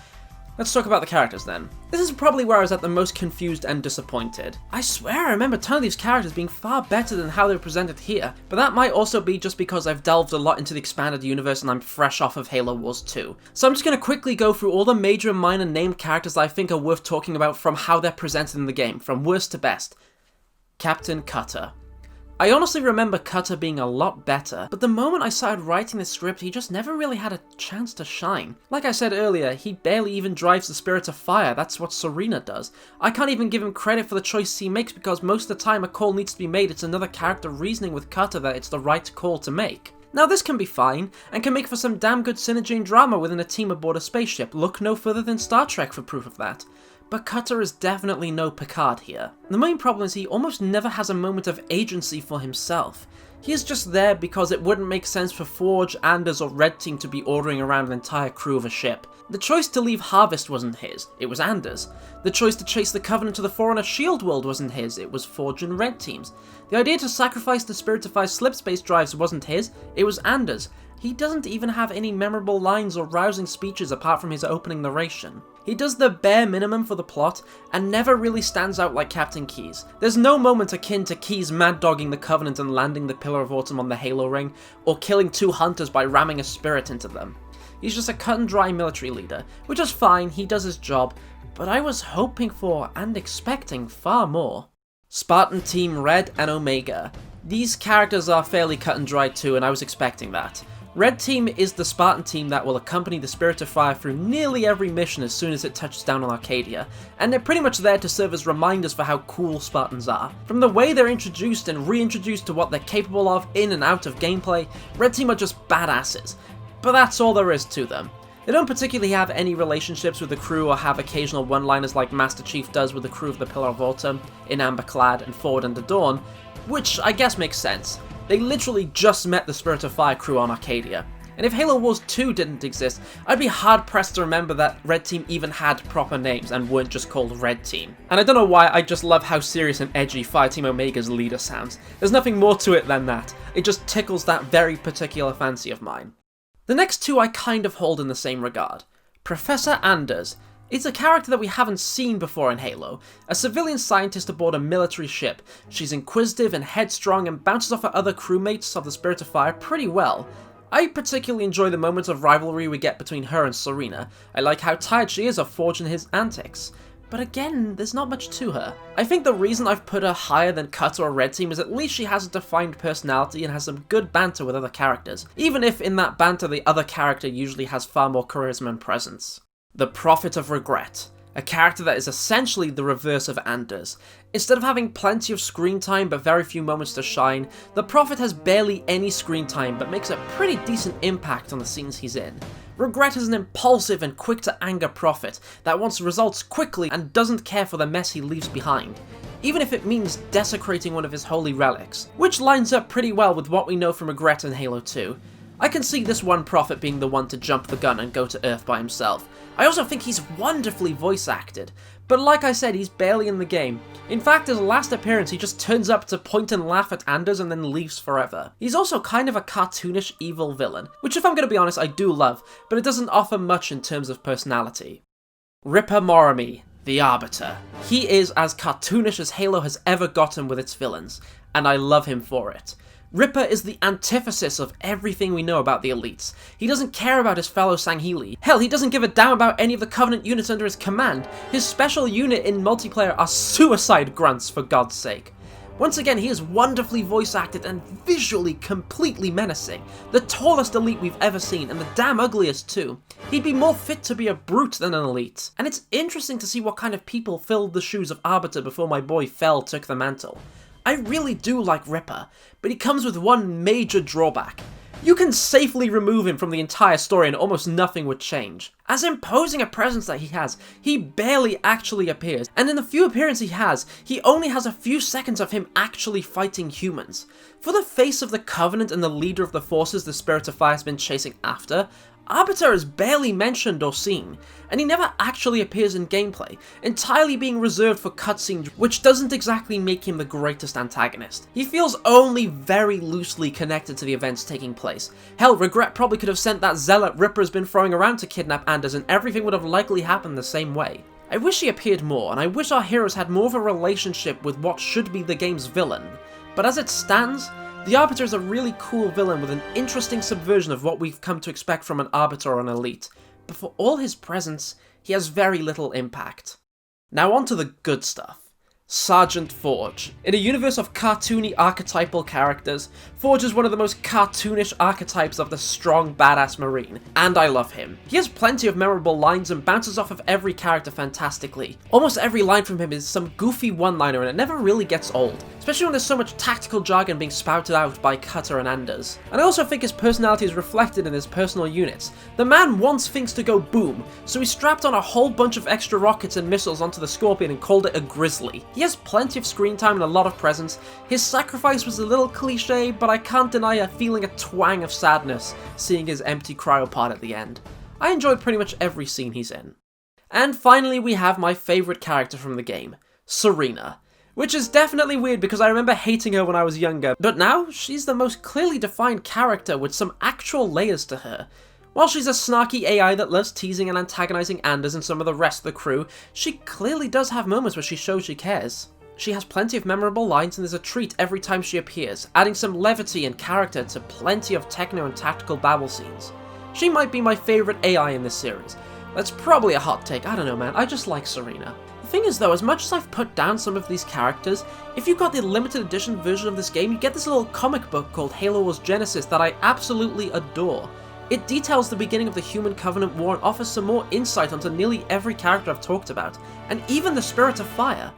let's talk about the characters then. This is probably where I was at the most confused and disappointed. I swear I remember a ton of these characters being far better than how they're presented here, but that might also be just because I've delved a lot into the expanded universe and I'm fresh off of Halo Wars 2. So I'm just going to quickly go through all the major and minor named characters that I think are worth talking about from how they're presented in the game, from worst to best. Captain Cutter. I honestly remember Cutter being a lot better, but the moment I started writing the script, he just never really had a chance to shine. Like I said earlier, he barely even drives the Spirit of Fire. That's what Serena does. I can't even give him credit for the choice he makes, because most of the time a call needs to be made, it's another character reasoning with Cutter that it's the right call to make. Now this can be fine, and can make for some damn good synergy and drama within a team aboard a spaceship. Look no further than Star Trek for proof of that. But Cutter is definitely no Picard here. The main problem is he almost never has a moment of agency for himself. He is just there because it wouldn't make sense for Forge, Anders, or Red Team to be ordering around an entire crew of a ship. The choice to leave Harvest wasn't his, it was Anders. The choice to chase the Covenant to the Forerunner Shield world wasn't his, it was Forge and Red Team's. The idea to sacrifice the Spirit of Fire slipspace drives wasn't his, it was Anders. He doesn't even have any memorable lines or rousing speeches apart from his opening narration. He does the bare minimum for the plot, and never really stands out like Captain Keyes. There's no moment akin to Keyes mad-dogging the Covenant and landing the Pillar of Autumn on the Halo ring, or killing 2 hunters by ramming a spirit into them. He's just a cut-and-dry military leader, which is fine, he does his job, but I was hoping for and expecting far more. Spartan Team Red and Omega. These characters are fairly cut-and-dry too, and I was expecting that. Red Team is the Spartan team that will accompany the Spirit of Fire through nearly every mission as soon as it touches down on Arcadia, and they're pretty much there to serve as reminders for how cool Spartans are. From the way they're introduced and reintroduced to what they're capable of in and out of gameplay, Red Team are just badasses. But that's all there is to them. They don't particularly have any relationships with the crew or have occasional one-liners like Master Chief does with the crew of the Pillar of Autumn, in Amber Clad and Forward Unto Dawn, which I guess makes sense. They literally just met the Spirit of Fire crew on Arcadia. And if Halo Wars 2 didn't exist, I'd be hard-pressed to remember that Red Team even had proper names and weren't just called Red Team. And I don't know why, I just love how serious and edgy Fireteam Omega's leader sounds. There's nothing more to it than that. It just tickles that very particular fancy of mine. The next two I kind of hold in the same regard. Professor Anders. It's a character that we haven't seen before in Halo, a civilian scientist aboard a military ship. She's inquisitive and headstrong and bounces off her other crewmates of the Spirit of Fire pretty well. I particularly enjoy the moments of rivalry we get between her and Serena. I like how tired she is of Forge and his antics. But again, there's not much to her. I think the reason I've put her higher than Cutter or Red Team is at least she has a defined personality and has some good banter with other characters, even if in that banter the other character usually has far more charisma and presence. The Prophet of Regret, a character that is essentially the reverse of Anders. Instead of having plenty of screen time but very few moments to shine, the Prophet has barely any screen time but makes a pretty decent impact on the scenes he's in. Regret is an impulsive and quick-to-anger prophet that wants results quickly and doesn't care for the mess he leaves behind, even if it means desecrating one of his holy relics, which lines up pretty well with what we know from Regret in Halo 2. I can see this one prophet being the one to jump the gun and go to Earth by himself. I also think he's wonderfully voice acted, but like I said, he's barely in the game. In fact, his last appearance he just turns up to point and laugh at Anders and then leaves forever. He's also kind of a cartoonish evil villain, which if I'm gonna be honest I do love, but it doesn't offer much in terms of personality. Ripper Morami, the Arbiter. He is as cartoonish as Halo has ever gotten with its villains, and I love him for it. Ripper is the antithesis of everything we know about the elites. He doesn't care about his fellow Sangheili. Hell, he doesn't give a damn about any of the Covenant units under his command. His special unit in multiplayer are suicide grunts, for God's sake. Once again, he is wonderfully voice acted and visually completely menacing. The tallest elite we've ever seen, and the damn ugliest too. He'd be more fit to be a brute than an elite. And it's interesting to see what kind of people filled the shoes of Arbiter before my boy Fel took the mantle. I really do like Ripper, but he comes with one major drawback. You can safely remove him from the entire story and almost nothing would change. As imposing a presence that he has, he barely actually appears, and in the few appearances he only has a few seconds of him actually fighting humans. For the face of the Covenant and the leader of the forces the Spirit of Fire has been chasing after, Arbiter is barely mentioned or seen, and he never actually appears in gameplay, entirely being reserved for cutscenes, which doesn't exactly make him the greatest antagonist. He feels only very loosely connected to the events taking place. Hell, Regret probably could have sent that zealot Ripper has been throwing around to kidnap Anders and everything would have likely happened the same way. I wish he appeared more, and I wish our heroes had more of a relationship with what should be the game's villain, but as it stands, the Arbiter is a really cool villain with an interesting subversion of what we've come to expect from an Arbiter or an Elite, but for all his presence, he has very little impact. Now on to the good stuff. Sergeant Forge. In a universe of cartoony archetypal characters, Forge is one of the most cartoonish archetypes of the strong, badass Marine, and I love him. He has plenty of memorable lines and bounces off of every character fantastically. Almost every line from him is some goofy one-liner and it never really gets old, especially when there's so much tactical jargon being spouted out by Cutter and Anders. And I also think his personality is reflected in his personal units. The man wants things to go boom, so he strapped on a whole bunch of extra rockets and missiles onto the Scorpion and called it a Grizzly. He has plenty of screen time and a lot of presence. His sacrifice was a little cliche, but I can't deny feeling a twang of sadness seeing his empty cryopod at the end. I enjoyed pretty much every scene he's in. And finally we have my favourite character from the game, Serena. Which is definitely weird because I remember hating her when I was younger, but now she's the most clearly defined character with some actual layers to her. While she's a snarky AI that loves teasing and antagonizing Anders and some of the rest of the crew, she clearly does have moments where she shows she cares. She has plenty of memorable lines and there's a treat every time she appears, adding some levity and character to plenty of techno and tactical babble scenes. She might be my favourite AI in this series. That's probably a hot take, I don't know man, I just like Serena. The thing is though, as much as I've put down some of these characters, if you got the limited edition version of this game, you get this little comic book called Halo Wars Genesis that I absolutely adore. It details the beginning of the Human Covenant War and offers some more insight onto nearly every character I've talked about, and even the Spirit of Fire.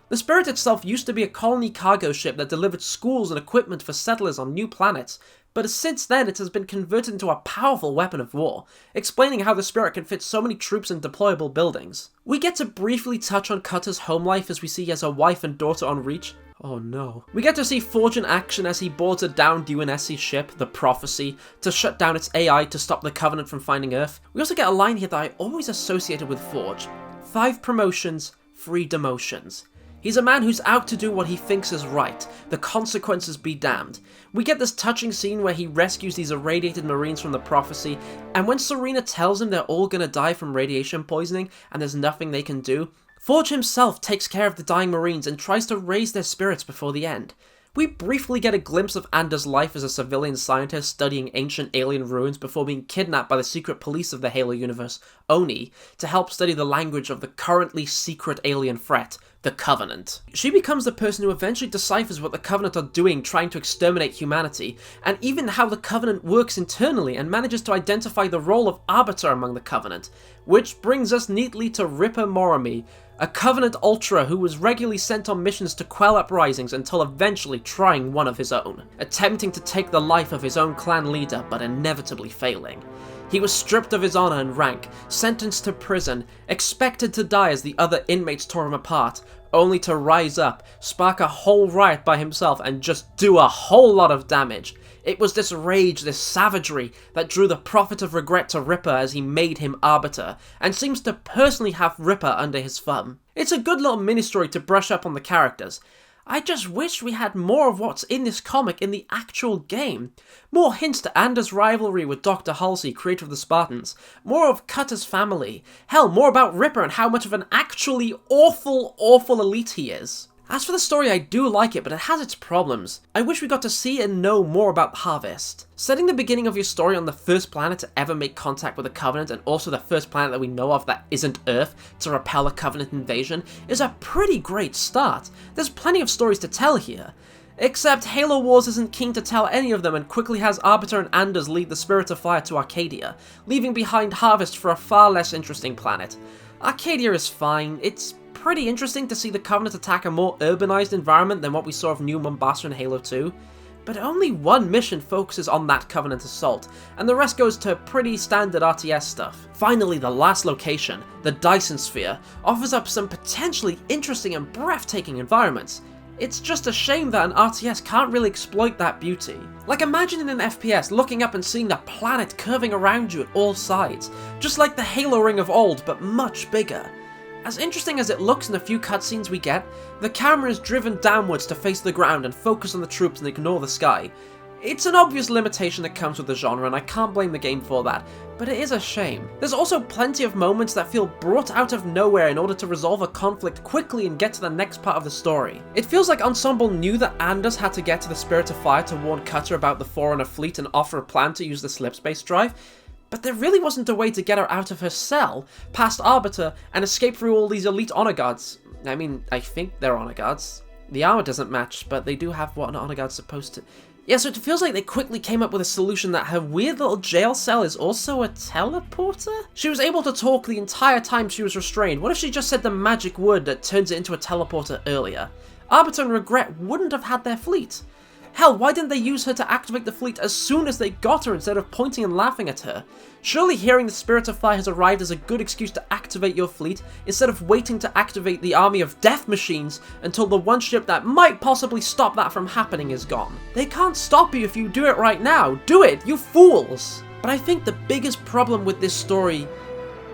The Spirit itself used to be a colony cargo ship that delivered schools and equipment for settlers on new planets, but since then it has been converted into a powerful weapon of war, explaining how the Spirit can fit so many troops in deployable buildings. We get to briefly touch on Cutter's home life as we see he has a wife and daughter on Reach. Oh no. We get to see Forge in action as he boards a downed UNSC ship, the Prophecy, to shut down its AI to stop the Covenant from finding Earth. We also get a line here that I always associated with Forge. 5 promotions, 3 demotions. He's a man who's out to do what he thinks is right, the consequences be damned. We get this touching scene where he rescues these irradiated Marines from the prophecy, and when Serena tells him they're all gonna die from radiation poisoning and there's nothing they can do, Forge himself takes care of the dying Marines and tries to raise their spirits before the end. We briefly get a glimpse of Anders' life as a civilian scientist studying ancient alien ruins before being kidnapped by the secret police of the Halo universe, ONI, to help study the language of the currently secret alien threat, the Covenant. She becomes the person who eventually deciphers what the Covenant are doing trying to exterminate humanity, and even how the Covenant works internally, and manages to identify the role of Arbiter among the Covenant, which brings us neatly to Ripper Morami, a Covenant Ultra who was regularly sent on missions to quell uprisings until eventually trying one of his own, attempting to take the life of his own clan leader but inevitably failing. He was stripped of his honor and rank, sentenced to prison, expected to die as the other inmates tore him apart, only to rise up, spark a whole riot by himself and just do a whole lot of damage. It was this rage, this savagery, that drew the Prophet of Regret to Ripper as he made him Arbiter, and seems to personally have Ripper under his thumb. It's a good little mini-story to brush up on the characters. I just wish we had more of what's in this comic in the actual game. More hints to Anders' rivalry with Dr. Halsey, creator of the Spartans. More of Cutter's family. Hell, more about Ripper and how much of an actually awful elite he is. As for the story, I do like it, but it has its problems. I wish we got to see and know more about Harvest. Setting the beginning of your story on the first planet to ever make contact with the Covenant, and also the first planet that we know of that isn't Earth, to repel a Covenant invasion, is a pretty great start. There's plenty of stories to tell here. Except Halo Wars isn't keen to tell any of them and quickly has Arbiter and Anders lead the Spirit of Fire to Arcadia, leaving behind Harvest for a far less interesting planet. Arcadia is fine. It's pretty interesting to see the Covenant attack a more urbanized environment than what we saw of New Mombasa in Halo 2, but only one mission focuses on that Covenant assault, and the rest goes to pretty standard RTS stuff. Finally, the last location, the Dyson Sphere, offers up some potentially interesting and breathtaking environments. It's just a shame that an RTS can't really exploit that beauty. Like, imagine in an FPS looking up and seeing the planet curving around you at all sides, just like the Halo ring of old, but much bigger. As interesting as it looks in the few cutscenes we get, the camera is driven downwards to face the ground and focus on the troops and ignore the sky. It's an obvious limitation that comes with the genre, and I can't blame the game for that, but it is a shame. There's also plenty of moments that feel brought out of nowhere in order to resolve a conflict quickly and get to the next part of the story. It feels like Ensemble knew that Anders had to get to the Spirit of Fire to warn Cutter about the Forerunner fleet and offer a plan to use the slipspace drive, but there really wasn't a way to get her out of her cell, past Arbiter, and escape through all these elite honor guards. I mean, I think they're honor guards. The armor doesn't match, but they do have what an honor guard's supposed to. Yeah, so it feels like they quickly came up with a solution that her weird little jail cell is also a teleporter? She was able to talk the entire time she was restrained. What if she just said the magic word that turns it into a teleporter earlier? Arbiter and Regret wouldn't have had their fleet. Hell, why didn't they use her to activate the fleet as soon as they got her instead of pointing and laughing at her? Surely hearing the Spirit of Fire has arrived is a good excuse to activate your fleet instead of waiting to activate the army of death machines until the one ship that might possibly stop that from happening is gone. They can't stop you if you do it right now. Do it, you fools! But I think the biggest problem with this story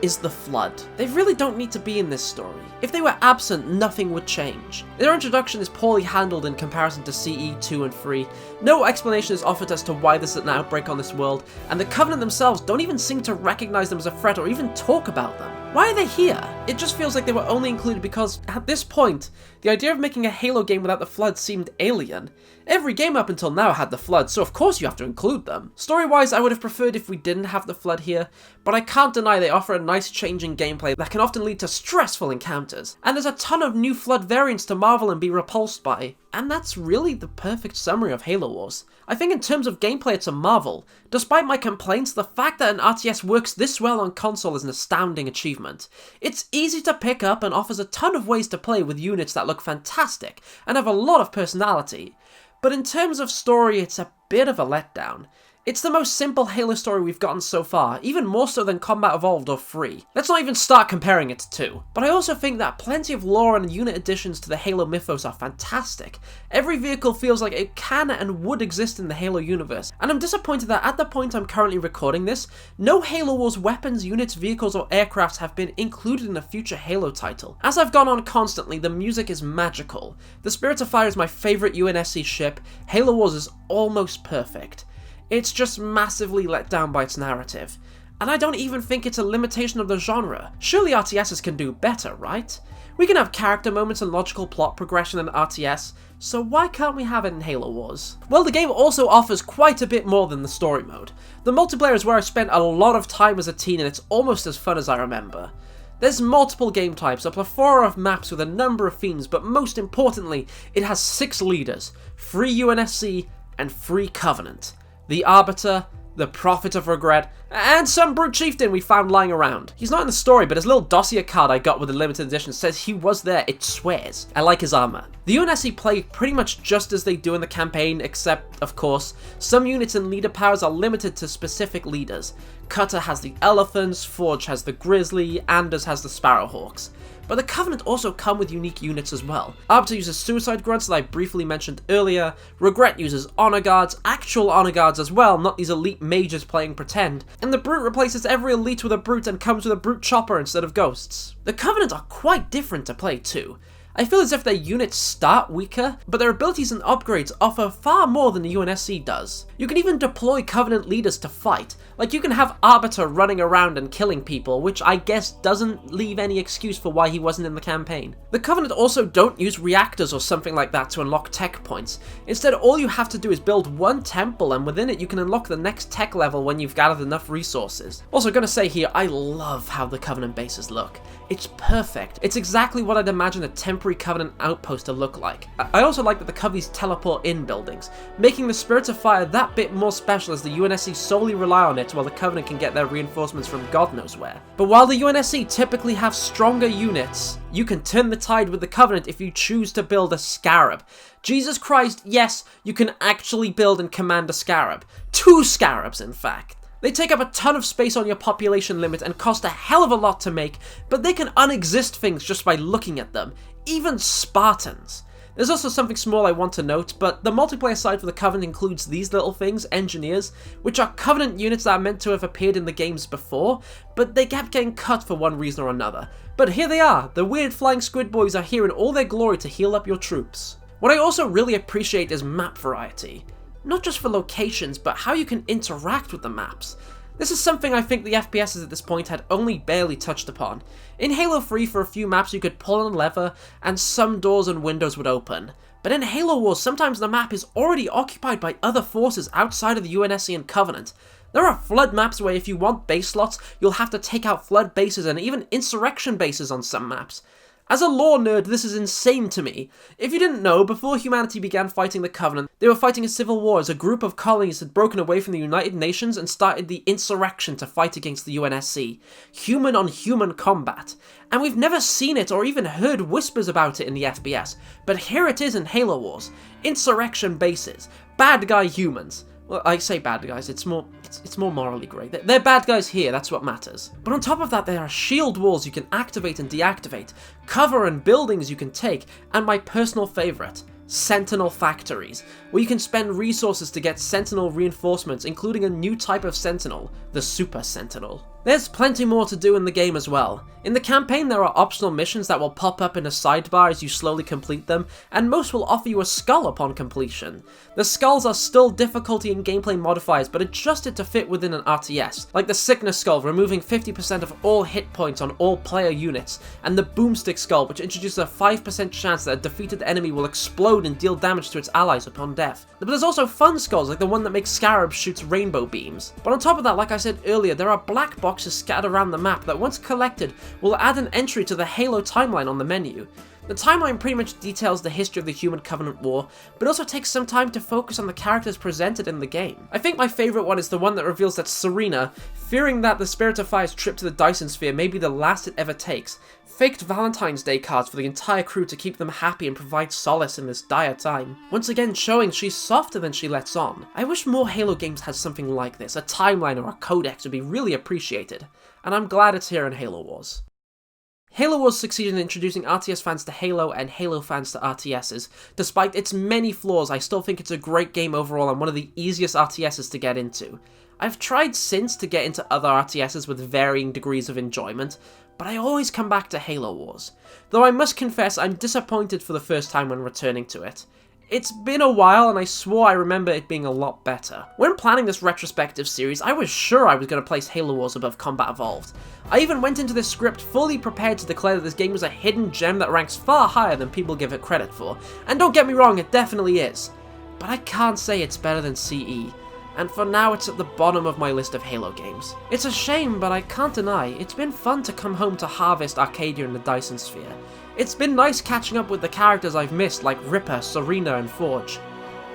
is the Flood. They really don't need to be in this story. If they were absent, nothing would change. Their introduction is poorly handled in comparison to CE 2 and 3. No explanation is offered as to why this is an outbreak on this world, and the Covenant themselves don't even seem to recognize them as a threat or even talk about them. Why are they here? It just feels like they were only included because, at this point, the idea of making a Halo game without the Flood seemed alien. Every game up until now had the Flood, so of course you have to include them. Story-wise, I would have preferred if we didn't have the Flood here, but I can't deny they offer a nice change in gameplay that can often lead to stressful encounters. And there's a ton of new Flood variants to marvel and be repulsed by. And that's really the perfect summary of Halo Wars. I think in terms of gameplay it's a marvel. Despite my complaints, the fact that an RTS works this well on console is an astounding achievement. It's easy to pick up and offers a ton of ways to play with units that look fantastic and have a lot of personality. But in terms of story, it's a bit of a letdown. It's the most simple Halo story we've gotten so far, even more so than Combat Evolved or 3. Let's not even start comparing it to 2. But I also think that plenty of lore and unit additions to the Halo mythos are fantastic. Every vehicle feels like it can and would exist in the Halo universe, and I'm disappointed that at the point I'm currently recording this, no Halo Wars weapons, units, vehicles, or aircrafts have been included in a future Halo title. As I've gone on constantly, the music is magical. The Spirit of Fire is my favourite UNSC ship. Halo Wars is almost perfect. It's just massively let down by its narrative. And I don't even think it's a limitation of the genre. Surely RTSs can do better, right? We can have character moments and logical plot progression in RTS, so why can't we have it in Halo Wars? Well, the game also offers quite a bit more than the story mode. The multiplayer is where I spent a lot of time as a teen, and it's almost as fun as I remember. There's multiple game types, a plethora of maps with a number of themes, but most importantly, it has 6 leaders, 3 UNSC and 3 Covenant. The Arbiter, the Prophet of Regret, and some brute chieftain we found lying around. He's not in the story, but his little dossier card I got with the limited edition says he was there, it swears. I like his armor. The UNSC play pretty much just as they do in the campaign, except, of course, some units and leader powers are limited to specific leaders. Cutter has the Elephants, Forge has the Grizzly, Anders has the Sparrowhawks. But the Covenant also come with unique units as well. Arbiter uses Suicide Grunts that I briefly mentioned earlier, Regret uses Honor Guards, actual Honor Guards as well, not these elite mages playing pretend, and the Brute replaces every elite with a Brute and comes with a Brute Chopper instead of Ghosts. The Covenant are quite different to play too. I feel as if their units start weaker, but their abilities and upgrades offer far more than the UNSC does. You can even deploy Covenant leaders to fight, like you can have Arbiter running around and killing people, which I guess doesn't leave any excuse for why he wasn't in the campaign. The Covenant also don't use reactors or something like that to unlock tech points. Instead, all you have to do is build one temple, and within it you can unlock the next tech level when you've gathered enough resources. Also, gonna say here, I love how the Covenant bases look. It's perfect. It's exactly what I'd imagine a temporary Covenant outpost to look like. I also like that the Covies teleport in buildings, making the Spirit of Fire that bit more special as the UNSC solely rely on it while the Covenant can get their reinforcements from God knows where. But while the UNSC typically have stronger units, you can turn the tide with the Covenant if you choose to build a Scarab. Jesus Christ, yes, you can actually build and command a Scarab. 2 Scarabs, in fact. They take up a ton of space on your population limit and cost a hell of a lot to make, but they can unexist things just by looking at them. Even Spartans. There's also something small I want to note, but the multiplayer side for the Covenant includes these little things, Engineers, which are Covenant units that are meant to have appeared in the games before, but they kept getting cut for one reason or another. But here they are, the weird flying squid boys are here in all their glory to heal up your troops. What I also really appreciate is map variety. Not just for locations, but how you can interact with the maps. This is something I think the FPSs at this point had only barely touched upon. In Halo 3 for a few maps you could pull on a lever and some doors and windows would open. But in Halo Wars sometimes the map is already occupied by other forces outside of the UNSC and Covenant. There are Flood maps where if you want base slots you'll have to take out Flood bases and even Insurrection bases on some maps. As a lore nerd, this is insane to me. If you didn't know, before humanity began fighting the Covenant, they were fighting a civil war as a group of colonies had broken away from the United Nations and started the Insurrection to fight against the UNSC. Human-on-human combat. And we've never seen it or even heard whispers about it in the FPS, but here it is in Halo Wars. Insurrection bases. Bad guy humans. Well, I say bad guys, it's more morally grey. They're bad guys here, that's what matters. But on top of that, there are shield walls you can activate and deactivate, cover and buildings you can take, and my personal favourite, Sentinel factories, where you can spend resources to get Sentinel reinforcements, including a new type of Sentinel, the Super Sentinel. There's plenty more to do in the game as well. In the campaign there are optional missions that will pop up in a sidebar as you slowly complete them, and most will offer you a skull upon completion. The skulls are still difficulty and gameplay modifiers, but adjusted to fit within an RTS, like the Sickness Skull removing 50% of all hit points on all player units, and the Boomstick Skull which introduces a 5% chance that a defeated enemy will explode and deal damage to its allies upon death. But there's also fun skulls like the one that makes Scarab shoots rainbow beams. But on top of that, like I said earlier, there are black boxes scattered around the map that once collected will add an entry to the Halo timeline on the menu. The timeline pretty much details the history of the Human Covenant War, but also takes some time to focus on the characters presented in the game. I think my favourite one is the one that reveals that Serena, fearing that the Spirit of Fire's trip to the Dyson Sphere may be the last it ever takes, faked Valentine's Day cards for the entire crew to keep them happy and provide solace in this dire time. Once again showing she's softer than she lets on. I wish more Halo games had something like this. A timeline or a codex would be really appreciated, and I'm glad it's here in Halo Wars. Halo Wars succeeded in introducing RTS fans to Halo and Halo fans to RTSs. Despite its many flaws, I still think it's a great game overall and one of the easiest RTSs to get into. I've tried since to get into other RTSs with varying degrees of enjoyment, but I always come back to Halo Wars. Though I must confess I'm disappointed for the first time when returning to it. It's been a while and I swore I remember it being a lot better. When planning this retrospective series, I was sure I was going to place Halo Wars above Combat Evolved. I even went into this script fully prepared to declare that this game was a hidden gem that ranks far higher than people give it credit for. And don't get me wrong, it definitely is. But I can't say it's better than CE. And for now it's at the bottom of my list of Halo games. It's a shame, but I can't deny, it's been fun to come home to Harvest, Arcadia and the Dyson Sphere. It's been nice catching up with the characters I've missed like Ripper, Serena and Forge.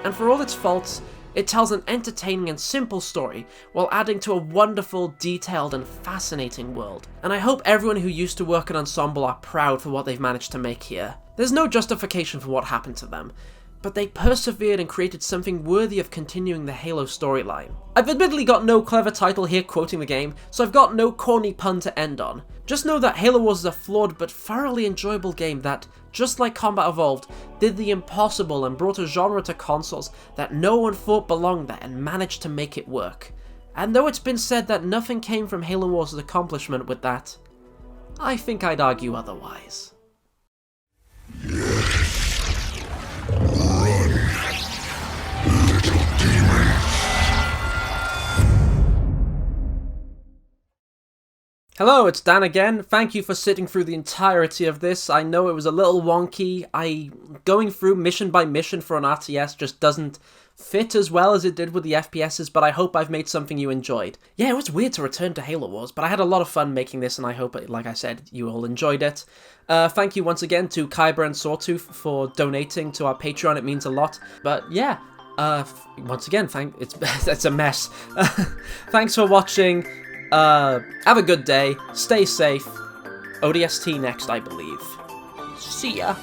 And for all its faults, it tells an entertaining and simple story, while adding to a wonderful, detailed and fascinating world. And I hope everyone who used to work at Ensemble are proud for what they've managed to make here. There's no justification for what happened to them, but they persevered and created something worthy of continuing the Halo storyline. I've admittedly got no clever title here quoting the game, so I've got no corny pun to end on. Just know that Halo Wars is a flawed but thoroughly enjoyable game that, just like Combat Evolved, did the impossible and brought a genre to consoles that no one thought belonged there and managed to make it work. And though it's been said that nothing came from Halo Wars' accomplishment with that, I think I'd argue otherwise. Hello, it's Dan again. Thank you for sitting through the entirety of this. I know it was a little wonky. Going through mission by mission for an RTS just doesn't fit as well as it did with the FPSs, but I hope I've made something you enjoyed. Yeah, it was weird to return to Halo Wars, but I had a lot of fun making this, and I hope, like I said, you all enjoyed it. Thank you once again to Kyba and Sawtooth for donating to our Patreon. It means a lot. But yeah, once again, it's a mess. Thanks for watching. Have a good day, stay safe, ODST next, I believe. See ya!